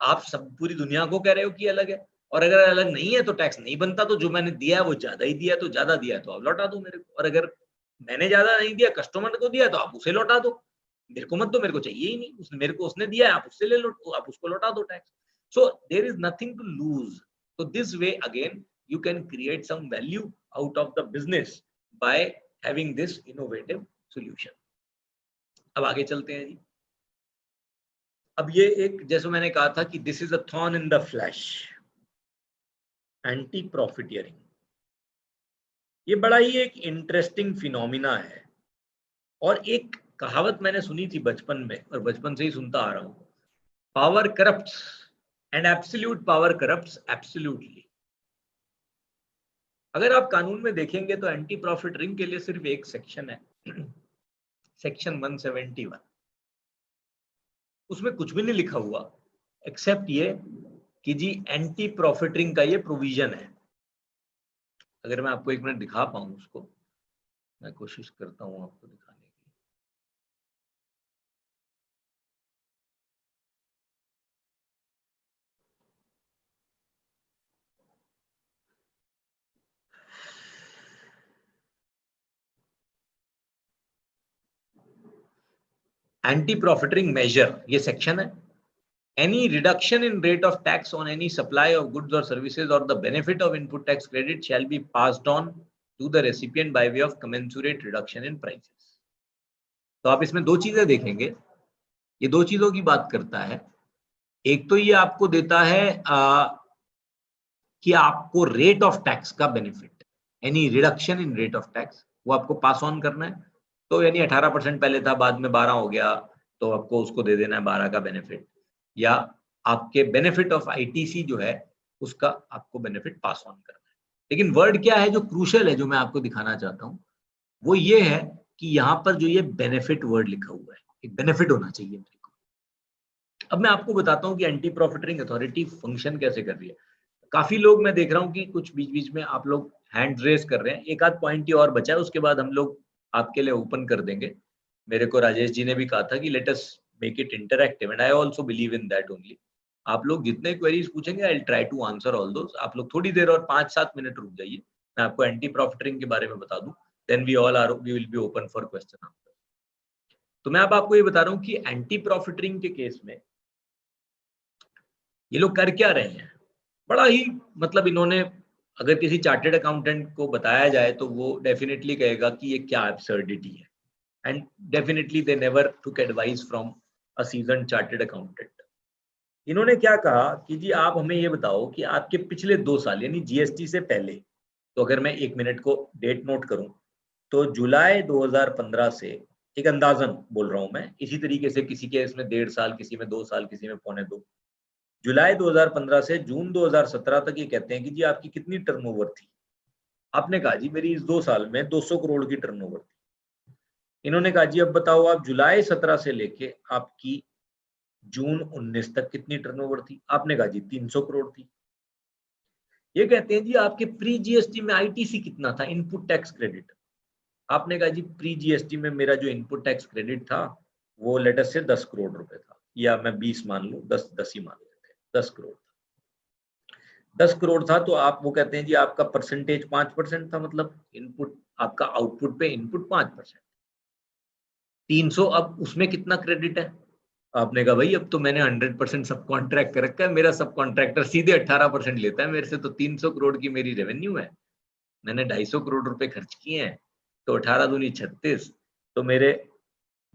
आप सब पूरी दुनिया को कह रहे हो कि अलग है, और अगर अलग नहीं है तो टैक्स नहीं बनता। तो जो मैंने दिया है वो ज्यादा ही दिया, तो ज्यादा दिया तो आप लौटा दो मेरे को, और अगर मैंने ज्यादा नहीं दिया कस्टमर को दिया तो आप उसे लौटा दो, मेरे को मत दो, मेरे को चाहिए ही नहीं। उसने मेरे को उसने दिया है, आप उससे ले लो, तो आप उसको लौटा दो tax. So there is nothing to lose. तो this way again you can create some value out of the business by having this innovative solution. अब आगे चलते हैं जी। अब ये एक, जैसे मैंने कहा था कि this is a thorn in the flash, anti profiteering. ये बड़ा ही एक इंटरेस्टिंग फिनोमिना है, और एक कहावत मैंने सुनी थी बचपन में, और बचपन से ही सुनता आ रहा हूं, power corrupts and absolute power corrupts absolutely. अगर आप कानून में देखेंगे तो एंटी प्रॉफिट रिंग के लिए सिर्फ एक सेक्शन है, सेक्शन 171। उसमें कुछ भी नहीं लिखा हुआ एक्सेप्ट ये कि जी एंटी प्रॉफिट रिंग का ये प्रोविजन है। अगर मैं आपको 1 मिनट दिखा पाऊं उसको, मैं कोशिश करता हूं आपको दिखाने की। एंटी प्रॉफिटिंग मेजर ये सेक्शन है। Any reduction in rate of tax on any supply of goods or services or the benefit of input tax credit shall be passed on to the recipient by way of commensurate reduction in prices। तो आप इसमें 2 चीजें देखेंगे, ये 2 चीजों की बात करता है। एक तो ये आपको देता है कि आपको रेट ऑफ टैक्स का benefit, any reduction in rate of tax वो आपको पास ऑन करना है। तो यानी 18% पहले था, बाद में 12 हो गया, तो आपको उसको दे देना है 12 का बेनिफिट, या आपके बेनिफिट ऑफ आईटीसी जो है उसका आपको बेनिफिट पास ऑन करना है। लेकिन वर्ड क्या है जो क्रूशियल है, जो मैं आपको दिखाना चाहता हूं, वो ये है कि यहाँ पर जो ये बेनिफिट वर्ड लिखा हुआ है, एक बेनिफिट होना चाहिए मेरे को। अब मैं आपको बताता हूँ कि एंटी प्रॉफिटिंग अथॉरिटी फंक्शन कैसे कर रही है। काफी लोग मैं देख रहा हूँ कि कुछ बीच बीच में आप लोग हैंड रेज कर रहे हैं। एक आध पॉइंट ही और बचा है, उसके बाद हम लोग आपके लिए ओपन कर देंगे। मेरे को राजेश जी ने भी कहा था कि let us make it interactive, and I also believe in that only. आप लोग जितने क्वेरीज पूछेंगे I will try to answer all those. आप लोग थोड़ी देर और 5-7 मिनट रुक जाइए, मैं आपको एंटी प्रॉफिटिंग के बारे में बता दूं, then we will be open for question answer. तो मैं अब आपको ये बता रहा हूँ कि एंटी प्रॉफिटिंग के केस में ये लोग कर क्या रहे हैं। बड़ा ही मतलब इन्होंने, अगर किसी चार्टेड अकाउंटेंट को बताया जाए तो वो डेफिनेटली कहेगा कि ये क्या एब्सर्डिटी है, and definitely they never took advice from a seasoned chartered accountant. इन्होंने क्या कहा कि जी आप हमें ये बताओ कि आपके पिछले 2 साल यानी जीएसटी से पहले, तो अगर मैं 1 मिनट को डेट नोट करूं तो जुलाई 2015 से एक अंदाजन बोल रहा हूं मैं, इसी तरीके से किसी के इसमें 1.5 साल, किसी में 2 साल, किसी में 1.25 जुलाई 2015 से जून 2017 तक ये कहते हैं कि जी आपकी कितनी टर्नओवर थी। आपने कहा जी मेरी इस 2 साल में 200 करोड़ की टर्नओवर थी। इन्होंने कहा जी अब बताओ आप जुलाई 17 से लेके आपकी जून 19 तक कितनी टर्नओवर थी। आपने कहा जी 300 करोड़ थी। ये कहते हैं जी आपके प्री जीएसटी में आईटीसी कितना था, इनपुट टैक्स क्रेडिट। आपने कहा जी प्री जीएसटी में मेरा जो इनपुट टैक्स क्रेडिट था वो लेट अस से 10 करोड़ रुपए था, या मैं 20 मान लूं, 10 ही मान लेते हैं, 10 करोड़ था। 10 करोड़ था तो आप वो कहते हैं जी आपका परसेंटेज 5% था, मतलब इनपुट आपका आउटपुट पे इनपुट 5%। 300, अब उसमें कितना क्रेडिट है। आपने कहा भाई अब तो मैंने 100% सब कॉन्ट्रैक्ट कर रखा है, मेरा सब कॉन्ट्रैक्टर सीधे 18% लेता है मेरे से, तो 300 करोड़ की मेरी रेवेन्यू है, मैंने 250 करोड़ रुपए खर्च किए हैं, तो 18 दूनी 36, तो मेरे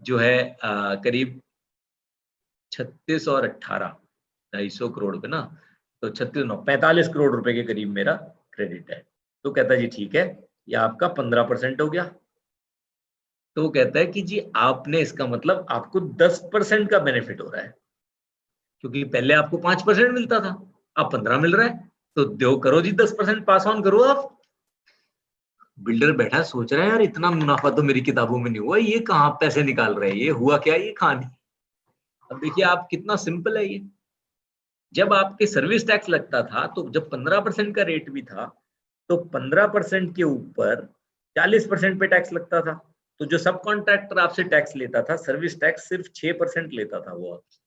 जो है करीब 36 और 18 250 करोड़ पे ना, तो 36 9 45 करोड़ रुपए के करीब मेरा क्रेडिट है। तो कहता जी ठीक है, ये आपका 15% हो गया। तो वो कहता है कि जी आपने, इसका मतलब आपको 10% का बेनिफिट हो रहा है, क्योंकि पहले आपको 5% मिलता था, अब 15 मिल रहा है, तो दो करो जी 10% पास ऑन करो आप। बिल्डर बैठा सोच रहा है यार इतना मुनाफा तो मेरी किताबों में नहीं हुआ, ये कहाँ पैसे निकाल रहे हैं, ये हुआ क्या, ये कहानी। अब देखिए आप कितना सिंपल है ये। जब आपके सर्विस टैक्स लगता था तो जब 15% का रेट भी था तो 15% के ऊपर 40% पे टैक्स लगता था। तो जो सब कॉन्ट्रैक्टर आपसे टैक्स लेता था, सर्विस टैक्स सिर्फ 6% लेता था वो आपसे,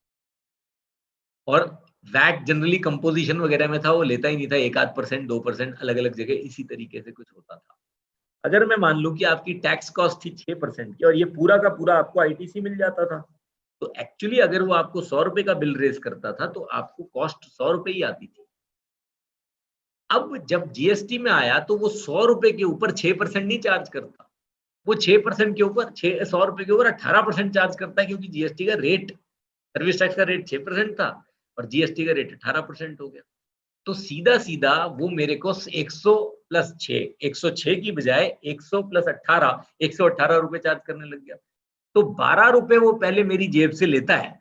और वैट जनरली कंपोजिशन वगैरह में था, वो लेता ही नहीं था, 1-8%, 2% अलग अलग जगह इसी तरीके से कुछ होता था। अगर मैं मान लूं कि आपकी टैक्स कॉस्ट थी 6% की और ये पूरा का पूरा आपको आईटीसी मिल जाता था, तो एक्चुअली अगर वो आपको 100 रुपए का बिल रेज करता था तो आपको कॉस्ट 100 रुपए ही आती थी। अब जब जीएसटी में आया तो वो 100 रुपए के ऊपर 6% नहीं चार्ज करता, वो 6% के ऊपर 100 रुपए के ऊपर 18% चार्ज करता है, क्योंकि जीएसटी का रेट, सर्विस टैक्स का रेट 6% था और जीएसटी का रेट 18% हो गया। तो सीधा सीधा वो मेरे को 100 + 6, 106 की बजाय 100 + 18, 118 रुपए चार्ज करने लग गया। तो 12 रुपए वो पहले मेरी जेब से लेता है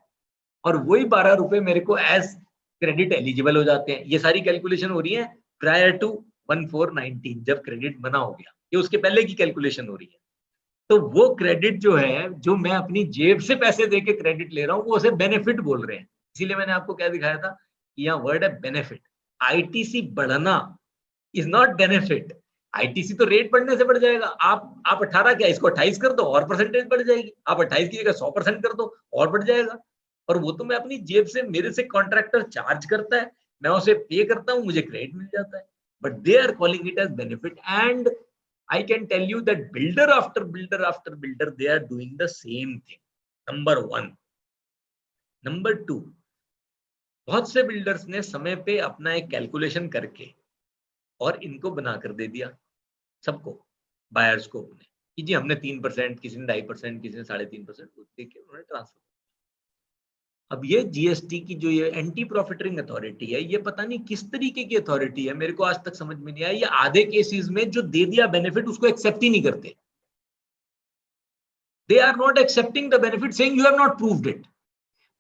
और वही 12 रुपए मेरे को एज क्रेडिट एलिजिबल हो जाते हैं। ये सारी कैलकुलेशन हो रही है प्रायर टू 1419, जब क्रेडिट बना हो गया, ये उसके पहले की कैलकुलेशन हो रही है। तो वो क्रेडिट जो है, जो मैं अपनी जेब से पैसे देके क्रेडिट ले रहा हूँ, वो उसे बेनिफिट बोल रहे हैं। इसीलिए मैंने आपको क्या दिखाया था कि यहाँ वर्ड है बेनिफिट। आईटीसी बढ़ना इज नॉट बेनिफिट। आईटीसी तो रेट बढ़ने से बढ़ जाएगा, आप 18 क्या इसको 28 कर दो और परसेंटेज बढ़ जाएगी, आप 28 की जगह 100% कर दो और बढ़ जाएगा। और वो तो मैं अपनी जेब से, मेरे से कॉन्ट्रैक्टर चार्ज करता है, मैं उसे पे करता हूँ, मुझे क्रेडिट मिल जाता है, but they are calling it as benefit. And I can tell you that builder after builder after builder, they are doing the same thing. Number 1. Number 2, बहुत से बिल्डर्स ने समय पे अपना एक कैलकुलेशन करके और इनको बनाकर दे दिया सबको, बायर्स को अपने, कि जी हमने 3%, किसी ने 2.5%, किसी ने 3.5% देके उन्होंने ट्रांसफर। अब ये जीएसटी की जो ये एंटी प्रॉफिटरिंग अथॉरिटी है, ये पता नहीं किस तरीके की अथॉरिटी है, मेरे को आज तक समझ में नहीं आया। ये आधे केसेस में जो दे दिया बेनिफिट उसको एक्सेप्ट ही नहीं करते। They are not accepting the benefit, saying you have not proved it.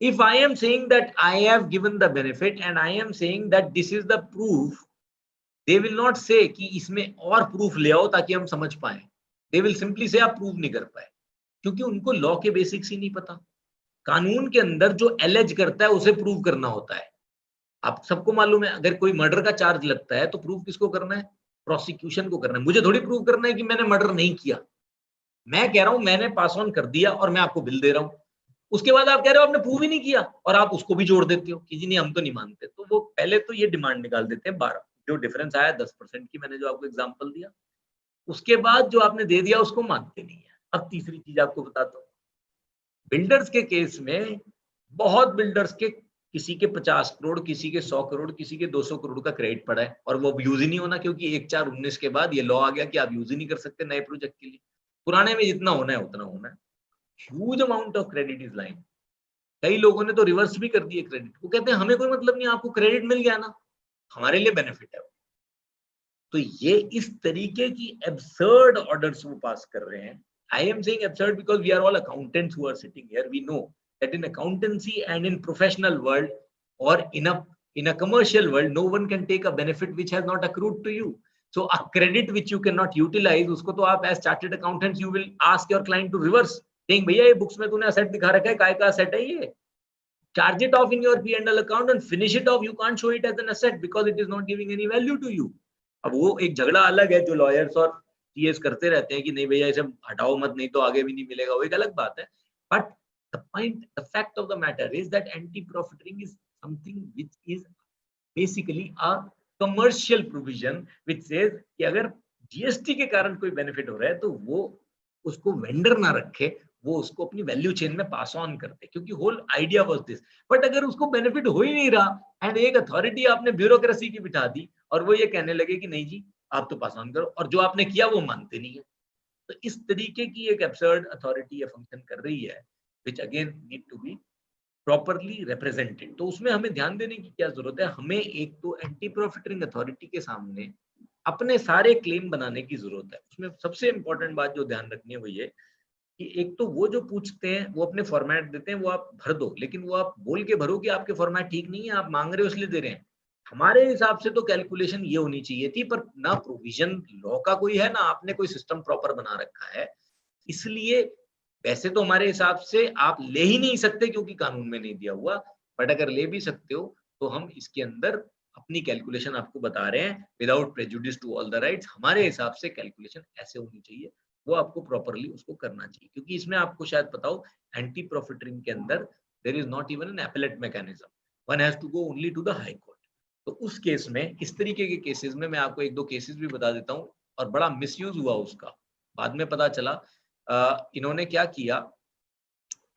If I am saying that I have given the benefit and I am saying that this is the proof, they will not say कि इसमें और proof ले आओ ताकि हम समझ पाए। They will simply say आप prove नहीं कर पाए, क्योंकि उनको लॉ के बेसिक्स ही नहीं पता। कानून के अंदर जो एलेज करता है उसे प्रूव करना होता है। आप सबको मालूम है, अगर कोई मर्डर का चार्ज लगता है तो प्रूव किसको करना है, प्रोसिक्यूशन को करना है। मुझे थोड़ी प्रूव करना है कि मैंने मर्डर नहीं किया, मैं कह रहा हूं मैंने पास ऑन कर दिया और मैं आपको बिल दे रहा हूं। उसके बाद आप कह रहे हो आपने प्रूव ही नहीं किया और आप उसको भी जोड़ देते हो कि जी नहीं हम तो नहीं मानते। तो वो पहले तो ये डिमांड निकाल देते हैं 12, जो डिफरेंस आया 10% की, मैंने जो आपको एग्जांपल दिया, उसके बाद जो आपने दे दिया उसको मानते नहीं है। अब तीसरी चीज आपको बताता हूँ, बिल्डर्स के केस में बहुत बिल्डर्स के, किसी के 50 करोड़, किसी के 100 करोड़, किसी के 200 करोड़ का क्रेडिट पड़ा है और वो यूज ही नहीं होना, क्योंकि 1/4/19 के बाद ये लॉ आ गया कि आप यूज ही नहीं कर सकते नए प्रोजेक्ट के लिए, पुराने में जितना होना है उतना होना है। Huge amount of credit is line. कई लोगों ने तो रिवर्स भी कर दिए क्रेडिट, वो कहते हैं हमें कोई मतलब नहीं, आपको क्रेडिट मिल गया ना, हमारे लिए बेनिफिट है। तो ये इस तरीके की एब्सर्ड ऑर्डर्स वो पास कर रहे हैं I am saying absurd because we are all accountants who are sitting here. We know that in accountancy and in professional world or in a commercial world, no one can take a benefit which has not accrued to you. So a credit which you cannot utilize, usko to aap as chartered accountants, you will ask your client to reverse, saying, भैया ये books में तूने asset दिखा रखा है, काय का asset है ये? Charge it off in your P&L account and finish it off. You can't show it as an asset because it is not giving any value to you. अब वो एक झगड़ा अलग है जो lawyers और CS करते रहते हैं कि नहीं भैया इसे हटाओ मत, नहीं तो आगे भी नहीं मिलेगा, वो एक अलग बात है. But the fact of the matter is that anti-profiteering is something which is basically a commercial provision which says कि अगर GST के कारण कोई benefit हो रहा है तो वो उसको vendor ना रखे, वो उसको अपनी वैल्यू चेन में पास ऑन करते, क्योंकि whole idea was this. But अगर उसको बेनिफिट हो ही नहीं रहा एंड एक अथॉरिटी आपने ब्यूरोक्रेसी की बिठा दी और वो ये कहने लगे कि नहीं जी आप तो पास ऑन करो, और जो आपने किया वो मानते नहीं है, तो इस तरीके की एक एब्सर्ड अथॉरिटी ये फंक्शन कर रही है which again need to be properly represented. तो उसमें हमें ध्यान देने की क्या जरूरत है? हमें एक तो एंटी प्रॉफिटरिंग अथॉरिटी के सामने अपने सारे क्लेम बनाने की जरूरत है. उसमें सबसे इंपॉर्टेंट बात जो ध्यान रखनी है वो ये कि एक तो वो जो पूछते हैं वो अपने फॉर्मेट देते हैं, वो आप भर दो, लेकिन वो आप बोल के भरो कि आपके फॉर्मेट ठीक नहीं है, आप मांग रहे हो इसलिए दे रहे हैं. हमारे हिसाब से तो कैलकुलेशन ये होनी चाहिए थी, पर ना प्रोविजन लॉ का कोई है, ना आपने कोई सिस्टम प्रॉपर बना रखा है. इसलिए वैसे तो हमारे हिसाब से आप ले ही नहीं सकते क्योंकि कानून में नहीं दिया हुआ, बट अगर ले भी सकते हो तो हम इसके अंदर अपनी कैलकुलेशन आपको बता रहे हैं without prejudice to all the rights. हमारे हिसाब से कैलकुलेशन ऐसे होनी चाहिए, वो आपको प्रॉपरली उसको करना चाहिए, क्योंकि इसमें आपको शायद पता हो एंटी प्रॉफिटरिंग के अंदर there is not even an appellate mechanism, one has to go only to the high court. तो उस केस में, इस तरीके के केसेस में मैं आपको एक दो केसेस भी बता देता हूँ, और बड़ा मिसयूज हुआ उसका. बाद में पता चला इन्होंने क्या किया,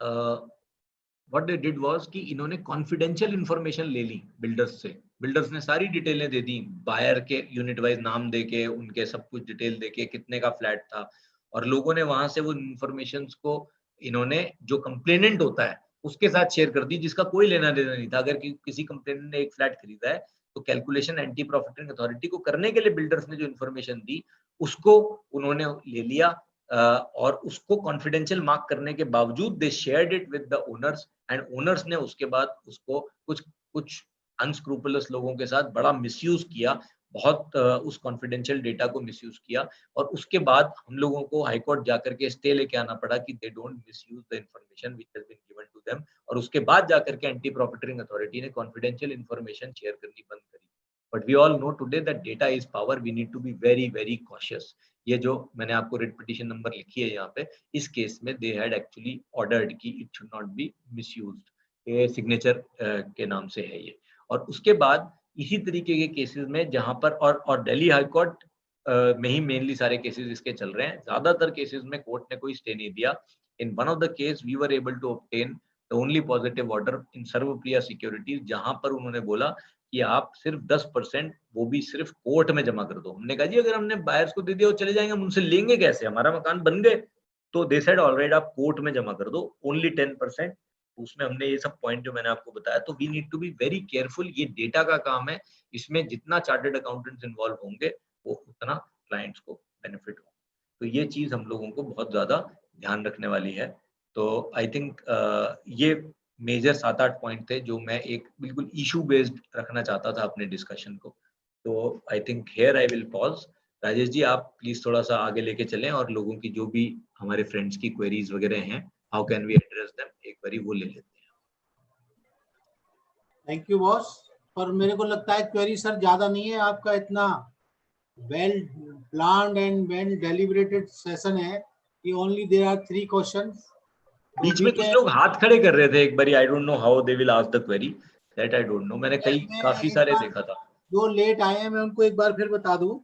व्हाट दे डिड वाज कि इन्होंने कॉन्फिडेंशियल इंफॉर्मेशन ले ली बिल्डर्स से. बिल्डर्स ने सारी डिटेलें दे दी, बायर के यूनिट वाइज नाम देके, उनके सब कुछ डिटेल देके, कितने का फ्लैट था, और लोगों ने वहां से वो इंफॉर्मेशन को इन्होंने जो कंप्लेनेंट होता है उसके साथ शेयर कर दी, जिसका कोई लेना देना नहीं था. अगर किसी कंप्लेनेंट ने एक फ्लैट खरीदा है तो कैलकुलेशन एंटी प्रॉफिटरिंग अथॉरिटी को करने के लिए बिल्डर्स ने जो इन्फॉर्मेशन दी उसको उन्होंने ले लिया, और उसको कॉन्फिडेंशियल मार्क करने के बावजूद दे shared it with the owners, and owners ने उसके बाद उसको कुछ अनस्क्रूपुलस लोगों के साथ बड़ा मिसयूज किया, बहुत उस कॉन्फिडेंशियल डेटा को मिसयूज किया, और उसके बाद हम लोगों को हाई कोर्ट जाकर के स्टे लेके आना पड़ा कि they don't misuse the information which has been given to them, और उसके बाद जाकर के एंटी प्रॉफिटरिंग अथॉरिटी ने कॉन्फिडेंशियल इंफॉर्मेशन शेयर करनी बंद करी. But we all know today that data is power, we need to be very very cautious. ये जो मैंने आपको रिट पिटीशन नंबर लिखी है यहाँ पे, इस केस में दे हैड एक्चुअली ऑर्डर्ड कि it should not be misused, ये सिग्नेचर के नाम से है ये. और उसके बाद इसी तरीके के केसेस में जहां पर और दिल्ली हाई कोर्ट में ही मेनली सारे केसेस इसके चल रहे हैं, ज्यादातर केसेस में कोर्ट ने कोई स्टे नहीं दिया. In one of the case we were able to obtain the only positive order in Sarvapriya Securities, जहां पर उन्होंने बोला कि आप सिर्फ 10%, वो भी सिर्फ कोर्ट में जमा कर दो. हमने कहा जी अगर हमने बायर्स को दे दिया वो चले जाएंगे, हम उनसे लेंगे कैसे, हमारा मकान बन गए. तो दे सेड ऑलराइट आप कोर्ट में जमा कर दो ओनली 10%. उसमें हमने ये सब पॉइंट जो मैंने आपको बताया. तो we need to be very careful, ये डेटा का काम है, इसमें जितना चार्टर्ड अकाउंटेंट्स इन्वॉल्व होंगे वो उतना क्लाइंट्स को बेनिफिट हो. तो ये चीज हम लोगों को बहुत ज्यादा ध्यान रखने वाली है. तो आई थिंक ये मेजर 7-8 पॉइंट थे जो मैं एक बिल्कुल इशू बेस्ड रखना चाहता था अपने डिस्कशन को. तो I think here I will pause. Rajesh ji आप प्लीज थोड़ा सा आगे लेके चलें, और लोगों की जो भी हमारे फ्रेंड्स की क्वेरीज वगैरह हैं, how can we address them, एक बारी वो ले लेते हैं. Thank you boss. पर मेरे को लगता है क्वेरी सर ज्यादा नहीं है, आपका इतना well planned and well deliberated session है कि ओनली देयर आर 3 क्वेश्चंस. बीच में कुछ लोग हाथ खड़े कर रहे थे एक बारी, I don't know how they will ask the query, that I don't know. मैंने काफी सारे देखा था. जो लेट आए हैं मैं उनको एक बार फिर बता दूं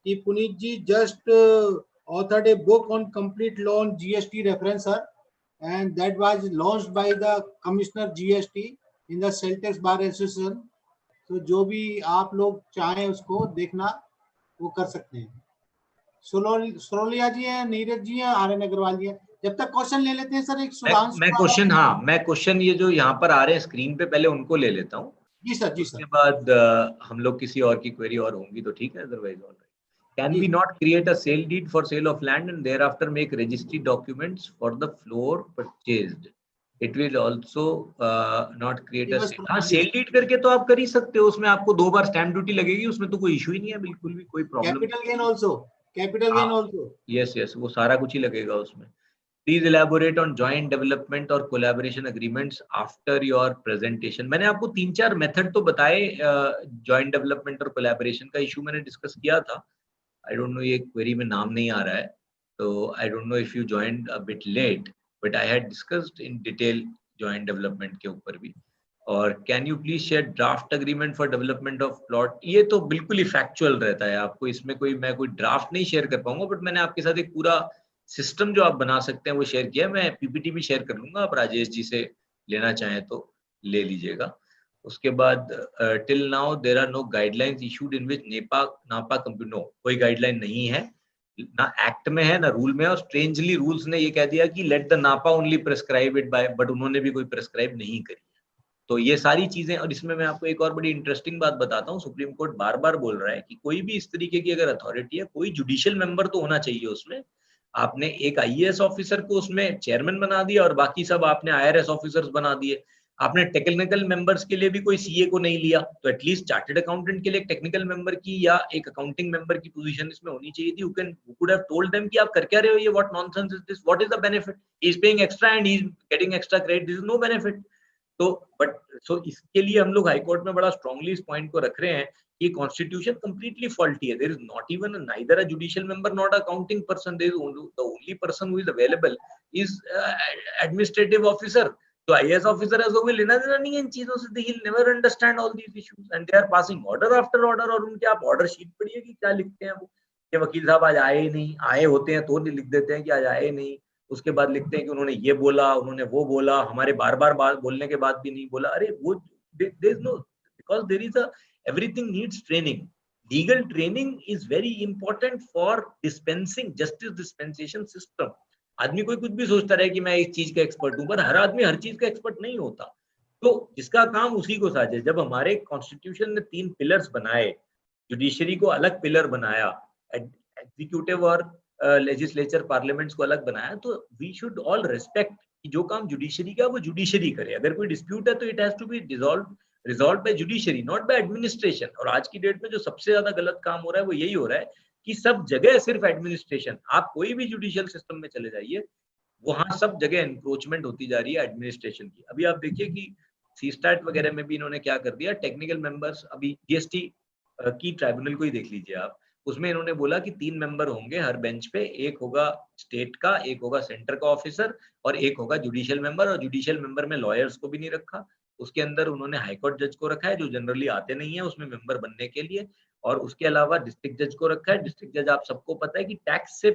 कि पुनीत जी just authored a book on complete law on GST referencer, and that was launched by the Commissioner GST in the Celtex Bar Association. तो जो भी आप लोग चाहें उसको देखना वो कर सकते हैं. सुरोलिया जी हैं, नीरज जी हैं, आर्यन अग्रवाल जी हैं. जब तक क्वेश्चन ले लेते हैं सर, एक सुधांशु मैं क्वेश्चन ये जो यहाँ पर आ रहे हैं स्क्रीन पे, पहले उनको ले लेता हूँ. जी सर. उसके बाद हम लोग किसी और की क्वेरी और होंगी तो ठीक है, otherwise alright. Can we not create a sale deed for sale of land and thereafter make registry documents for the floor purchased? It will also not create a sale. हाँ, sale deed करके तो आप कर ही सकते हो, उसमें आपको 2 बार stamp duty लगेगी, उसमें तो कोई इशू ही नहीं है, बिल्कुल भी कोई problem. Capital gain also. Capital gain also. Yes, वो सारा कुछ ही लगेगा उसमें। Please elaborate on joint development और collaboration agreements after your presentation. मैंने आपको 3-4 मेथड तो बताए joint development और collaboration का इशू मैंने डिस्कस किया था। I don't know, ये क्वेरी में नाम नहीं आ रहा है, तो I don't know if you joined a bit late, but I had discussed in detail joint development के ऊपर भी। और can you please share draft agreement for development of plot? ये तो बिल्कुल ही फैक्चुअल रहता है, आपको इसमें मैं कोई ड्राफ्ट नहीं शेयर कर पाऊंगा, बट मैंने आपके साथ एक पूरा सिस्टम जो आप बना सकते हैं वो शेयर किया। मैं पीपीटी भी शेयर कर लूंगा, आप राजेश जी से लेना चाहें तो ले लीजिएगा। उसके बाद till now there are no guidelines issued in which नापा कंप्यूटर, नो कोई गाइडलाइन नहीं है, ना एक्ट में है ना रूल में है। और स्ट्रेंजली रूल्स ने ये कह दिया कि लेट द नापा only prescribe it by, but उन्होंने भी कोई प्रेस्क्राइब नहीं करी। तो ये सारी चीजें, और इसमें मैं आपको एक और बड़ी इंटरेस्टिंग बात बताता हूँ, सुप्रीम कोर्ट बार बार बोल रहा है कि कोई भी इस तरीके की अगर अथॉरिटी है, कोई जुडिशियल मेंबर तो होना चाहिए उसमें। आपने एक आईएएस ऑफिसर को उसमें चेयरमैन बना दिया और बाकी सब आपने आईआरएस ऑफिसर्स बना दिए। आपने टेक्निकल मेंबर्स के लिए भी कोई सीए को नहीं लिया, तो एटलीस्ट चार्टर्ड अकाउंटेंट के लिए एक टेक्निकल मेंबर की या एक अकाउंटिंग मेंबर की पोजीशन इसमें होनी चाहिए थी। You could have told them कि आप कर क्या रहे हो, ये what nonsense is this, what is the benefit, he is paying extra and he is getting extra credit, this is no benefit। तो इसके लिए हम लोग हाई कोर्ट में बड़ा स्ट्रांगली इस पॉइंट को रख रहे हैं कि कॉन्स्टिट्यूशन कंप्लीटली फॉल्टी है। There is not even neither a judicial member not accounting person, there is the only person who is available is administrative officer. तो आईएएस ऑफिसर है, वो भी लेना देना नहीं है इन चीजों से, they will never understand all these issues and they are passing order after order. और उनके आप ऑर्डर शीट पढ़िए कि क्या लिखते हैं वो, कि वकील साहब आज आए ही नहीं, आए होते हैं तो लिख देते हैं कि आज आए नहीं, उसके बाद लिखते हैं कि उन्होंने ये बोला, उन्होंने वो बोला, हमारे बार बार बोलने के बाद भी नहीं बोला। अरे वो there is no, because there is a everything needs training. Legal training is very important for dispensing justice dispensation system. आदमी कोई कुछ भी सोचता रहे कि मैं इस चीज का एक्सपर्ट हूं, पर हर आदमी हर चीज का एक्सपर्ट नहीं होता। तो जिसका काम उसी को साझे। जब हमारे कॉन्स्टिट्यूशन ने 3 पिलर्स बनाए, जुडिशरी को अलग पिलर बनाया, एग्जीक्यूटिव और लेजिस्लेचर पार्लियामेंट्स को अलग बनाया, तो वी शुड ऑल रिस्पेक्ट कि जो काम जुडिशरी का वो जुडिशरी करे। अगर कोई डिस्प्यूट है तो it has to be resolve by judiciary, not by administration. और आज की डेट में जो सबसे ज्यादा गलत काम हो रहा है वो यही हो रहा है कि सब जगह सिर्फ एडमिनिस्ट्रेशन। आप कोई भी जुडिशियल सिस्टम में चले जाइए, वहां सब जगह एनक्रोचमेंट होती जा रही है एडमिनिस्ट्रेशन की। अभी आप देखिए कि सीस्टैट वगैरह में भी इन्होंने क्या कर दिया, टेक्निकल मेंबर्स, अभी जीएसटी की ट्राइब्यूनल को ही देख लीजिए आप, उसमें इन्होंने बोला कि 3 मेंबर होंगे हर बेंच पे, एक होगा स्टेट का, एक होगा सेंटर का ऑफिसर और एक होगा जुडिशियल मेंबर। और जुडिशियल मेंबर में लॉयर्स को भी नहीं रखा, उसके अंदर उन्होंने हाईकोर्ट जज को रखा है जो जनरली आते नहीं है उसमें मेंबर बनने के लिए, और उसके अलावा डिस्ट्रिक्ट जज को रखा है। डिस्ट्रिक्ट जज आप सबको पता है कि टैक्स से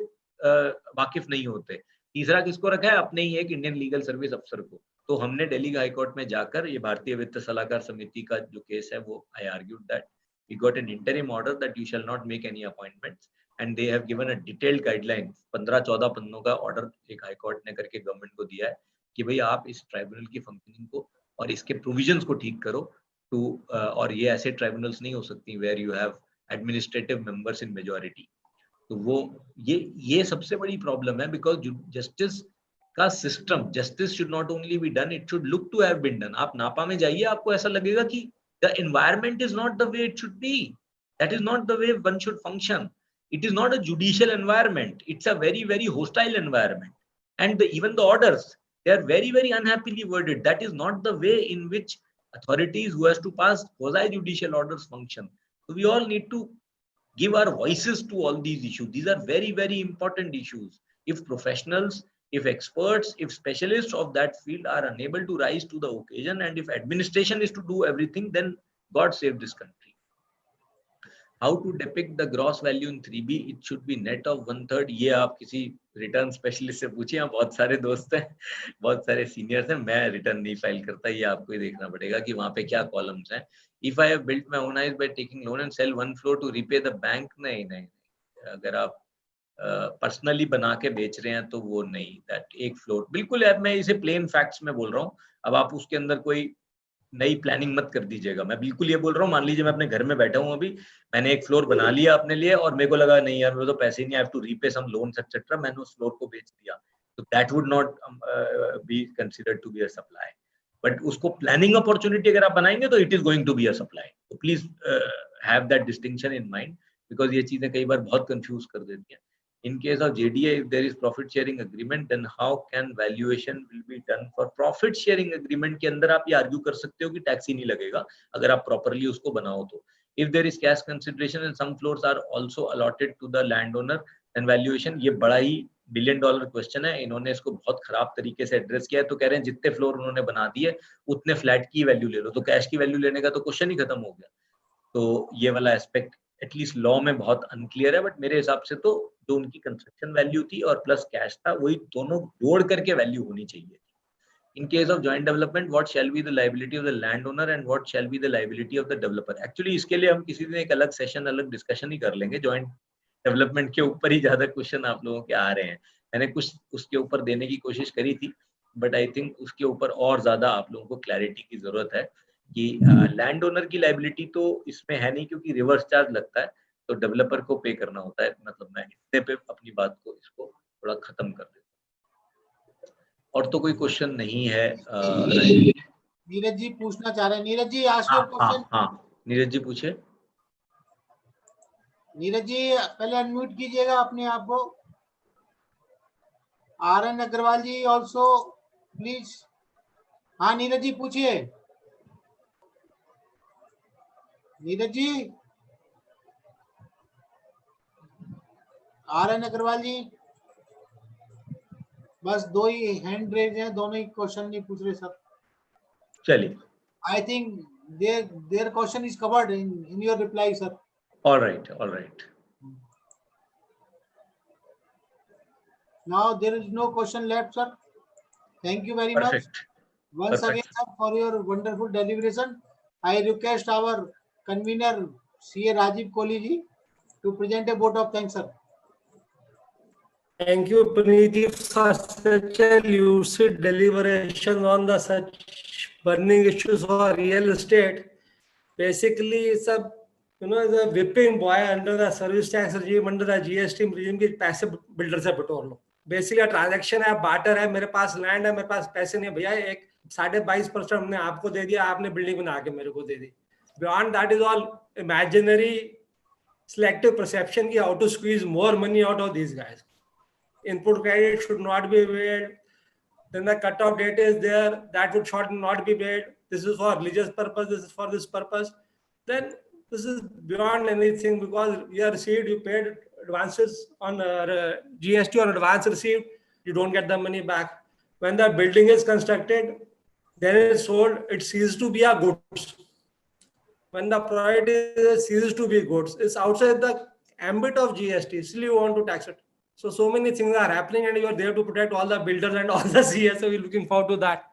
वाकिफ नहीं होते। तीसरा किसको रखा है, अपने ही एक इंडियन लीगल सर्विस अफसर को। तो हमने दिल्ली हाईकोर्ट में जाकर, ये भारतीय वित्त सलाहकार समिति का जो केस है वो, I argued that we got an interim order that you shall not make any appointments and they have given a detailed guideline, 15-14 पन्नों का ऑर्डर एक हाई कोर्ट ने करके गवर्नमेंट को दिया है कि भाई आप इस ट्राइब्यूनल की फंक्शनिंग को और इसके प्रोविजंस को ठीक करो टू, और ये ऐसे ट्राइब्यूनल्स नहीं हो सकती where you have administrative members in majority. तो वो ये सबसे बड़ी प्रॉब्लम है, बिकॉज जस्टिस का system, justice should not only be done, it should look to have been done. आप नापा में जाइए, आपको ऐसा लगेगा कि the environment is not the way it should be. That is not the way one should function. It is not a judicial environment. It's a very, very hostile environment. And even the orders, they are very, very unhappily worded. That is not the way in which authorities who has to pass quasi-judicial orders function. So we all need to give our voices to all these issues. These are very, very important issues. If professionals, if experts, if specialists of that field are unable to rise to the occasion, and if administration is to do everything, then God save this country. How to depict the gross value in 3B? It should be net of 1/3. ये आप किसी return specialist से पूछिए, यहाँ बहुत सारे दोस्त हैं, बहुत सारे सीनियर्स हैं। मैं रिटर्न नहीं फाइल करता, ये आपको ही देखना पड़ेगा कि वहाँ पे क्या कॉलम्स हैं। If I have built my own house by taking loan and sell one floor to repay the bank, नहीं, अगर आप पर्सनली बना के बेच रहे हैं तो वो नहीं, दैट एक फ्लोर बिल्कुल है। मैं इसे प्लेन फैक्ट्स में बोल रहा हूँ। अब आप उसके अंदर कोई नई प्लानिंग मत कर दीजिएगा। मैं बिल्कुल ये बोल रहा हूँ, मान लीजिए मैं अपने घर में बैठा हूँ, अभी मैंने एक फ्लोर बना लिया अपने लिए और मेरे को लगा नहीं यार मेरे तो पैसे ही नहीं, I have to repay some loans etcetera, मैंने उस फ्लोर को बेच दिया, तो that would not be considered to be a supply. But उसको प्लानिंग अपॉर्चुनिटी अगर आप बनाएंगे तो it is going to be a supply. तो please have that distinction in mind, because ये चीजें कई बार बहुत कंफ्यूज कर देती हैं। In case of JDA, if there is profit sharing agreement, then how can valuation will be done for profit sharing agreement? के अंदर आप ये आर्ग्यू कर सकते हो कि टैक्स ही नहीं लगेगा अगर आप प्रॉपरली उसको बनाओ तो। If there is cash consideration and some floors are also allotted to the landowner, then valuation, ये बड़ा ही $1 billion क्वेश्चन है, इन्होंने इसको बहुत खराब तरीके से एड्रेस किया है। तो कह रहे हैं जितने फ्लोर उन्होंने बना दिए उतने फ्लैट की वैल्यू ले लो, तो कैश की वैल्यू लेने का तो क्वेश्चन ही खत्म हो गया। तो ये वाला एस्पेक्ट एटलीस्ट लॉ में बहुत अनक्लियर है, बट मेरे हिसाब से तो जो उनकी कंस्ट्रक्शन वैल्यू थी और प्लस कैश था, वही दोनों जोड़ करके वैल्यू होनी चाहिए। In case of joint development, what shall be the liability of the landowner and what shall be the liability of the developer? Actually इसके लिए हम किसी दिन एक अलग सेशन, अलग डिस्कशन ही कर लेंगे। जॉइंट डेवलपमेंट के ऊपर ही ज्यादा क्वेश्चन आप लोगों के आ रहे हैं। मैंने कुछ उसके ऊपर देने की कोशिश करी थी, बट आई थिंक उसके ऊपर और ज्यादा आप लोगों को क्लैरिटी की जरूरत है कि लैंड ओनर की लाइबिलिटी तो इसमें है नहीं, क्योंकि रिवर्स चार्ज लगता है तो डेवलपर को पे करना होता है। मतलब मैं इतने पे अपनी बात को इसको थोड़ा खत्म कर देता हूँ। और तो कोई क्वेश्चन नहीं है। नीरज जी पूछना चाह रहे हैं। Neeraj ji ask your question. हाँ नीरज जी पूछे। नीरज जी पहले अनम्यूट कीजिएगा अपने आप को। RN Agarwal ji also please. हाँ नीरज जी पूछिए। नीरज जी, RN अग्रवाल जी, बस दो ही हैंड रेज हैं, दोनों ही क्वेश्चन नहीं पूछ रहे सर। चलिए, I think their question is covered in your reply sir. All right. Now there is no question left, sir. Thank you very much once again, sir, for your wonderful deliberation. I request our convener CA Rajiv Kohli ji to present a vote of thanks, sir. Thank you, Puneet, for such a lucid deliberation on the such burning issues for real estate. Basically, it's a the whipping boy under the service tax regime, under the GST regime के पैसे builder से बटोर लो। Basically transaction है, barter है, मेरे पास land है, मेरे पास पैसे नहीं है भैया, एक 22.5% हमने आपको दे दिया, आपने बिल्डिंग बना के मेरे को दे दी। Beyond that is all imaginary selective perception की how to squeeze more money out of these guys. Input credit should not be paid. Then the cutoff date is there, that should not be paid. This is for religious purpose, this is for this purpose. Then this is beyond anything, because you received, you paid advances on GST or advance received, you don't get the money back. When the building is constructed, then it's sold, it ceases to be a goods. When the product ceases to be goods, it's outside the ambit of GST, still you want to tax it. So many things are happening, and you are there to protect all the builders and all the CS. So we're looking forward to that.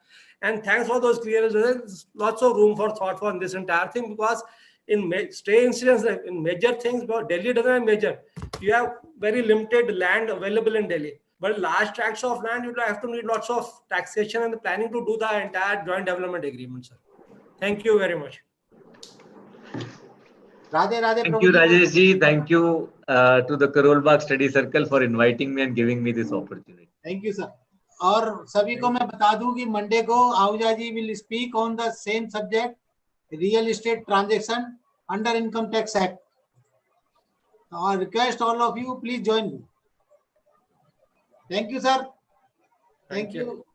And thanks for those clearances. There's lots of room for thought for this entire thing, because in stray incidents, in major things, but Delhi doesn't have major. You have very limited land available in Delhi, but large tracts of land, you have to need lots of taxation and planning to do the entire joint development agreement, sir. Thank you very much. Radhe Radhe. Thank you, Rajesh ji. Thank you to the Karol Bagh Study Circle for inviting me and giving me this opportunity. Thank you, sir. और सभी को मैं बता दूं कि Monday को आहूजा जी will speak on the same subject, real estate transaction under Income Tax Act. I request all of you, please join me. Thank you, sir. Thank you.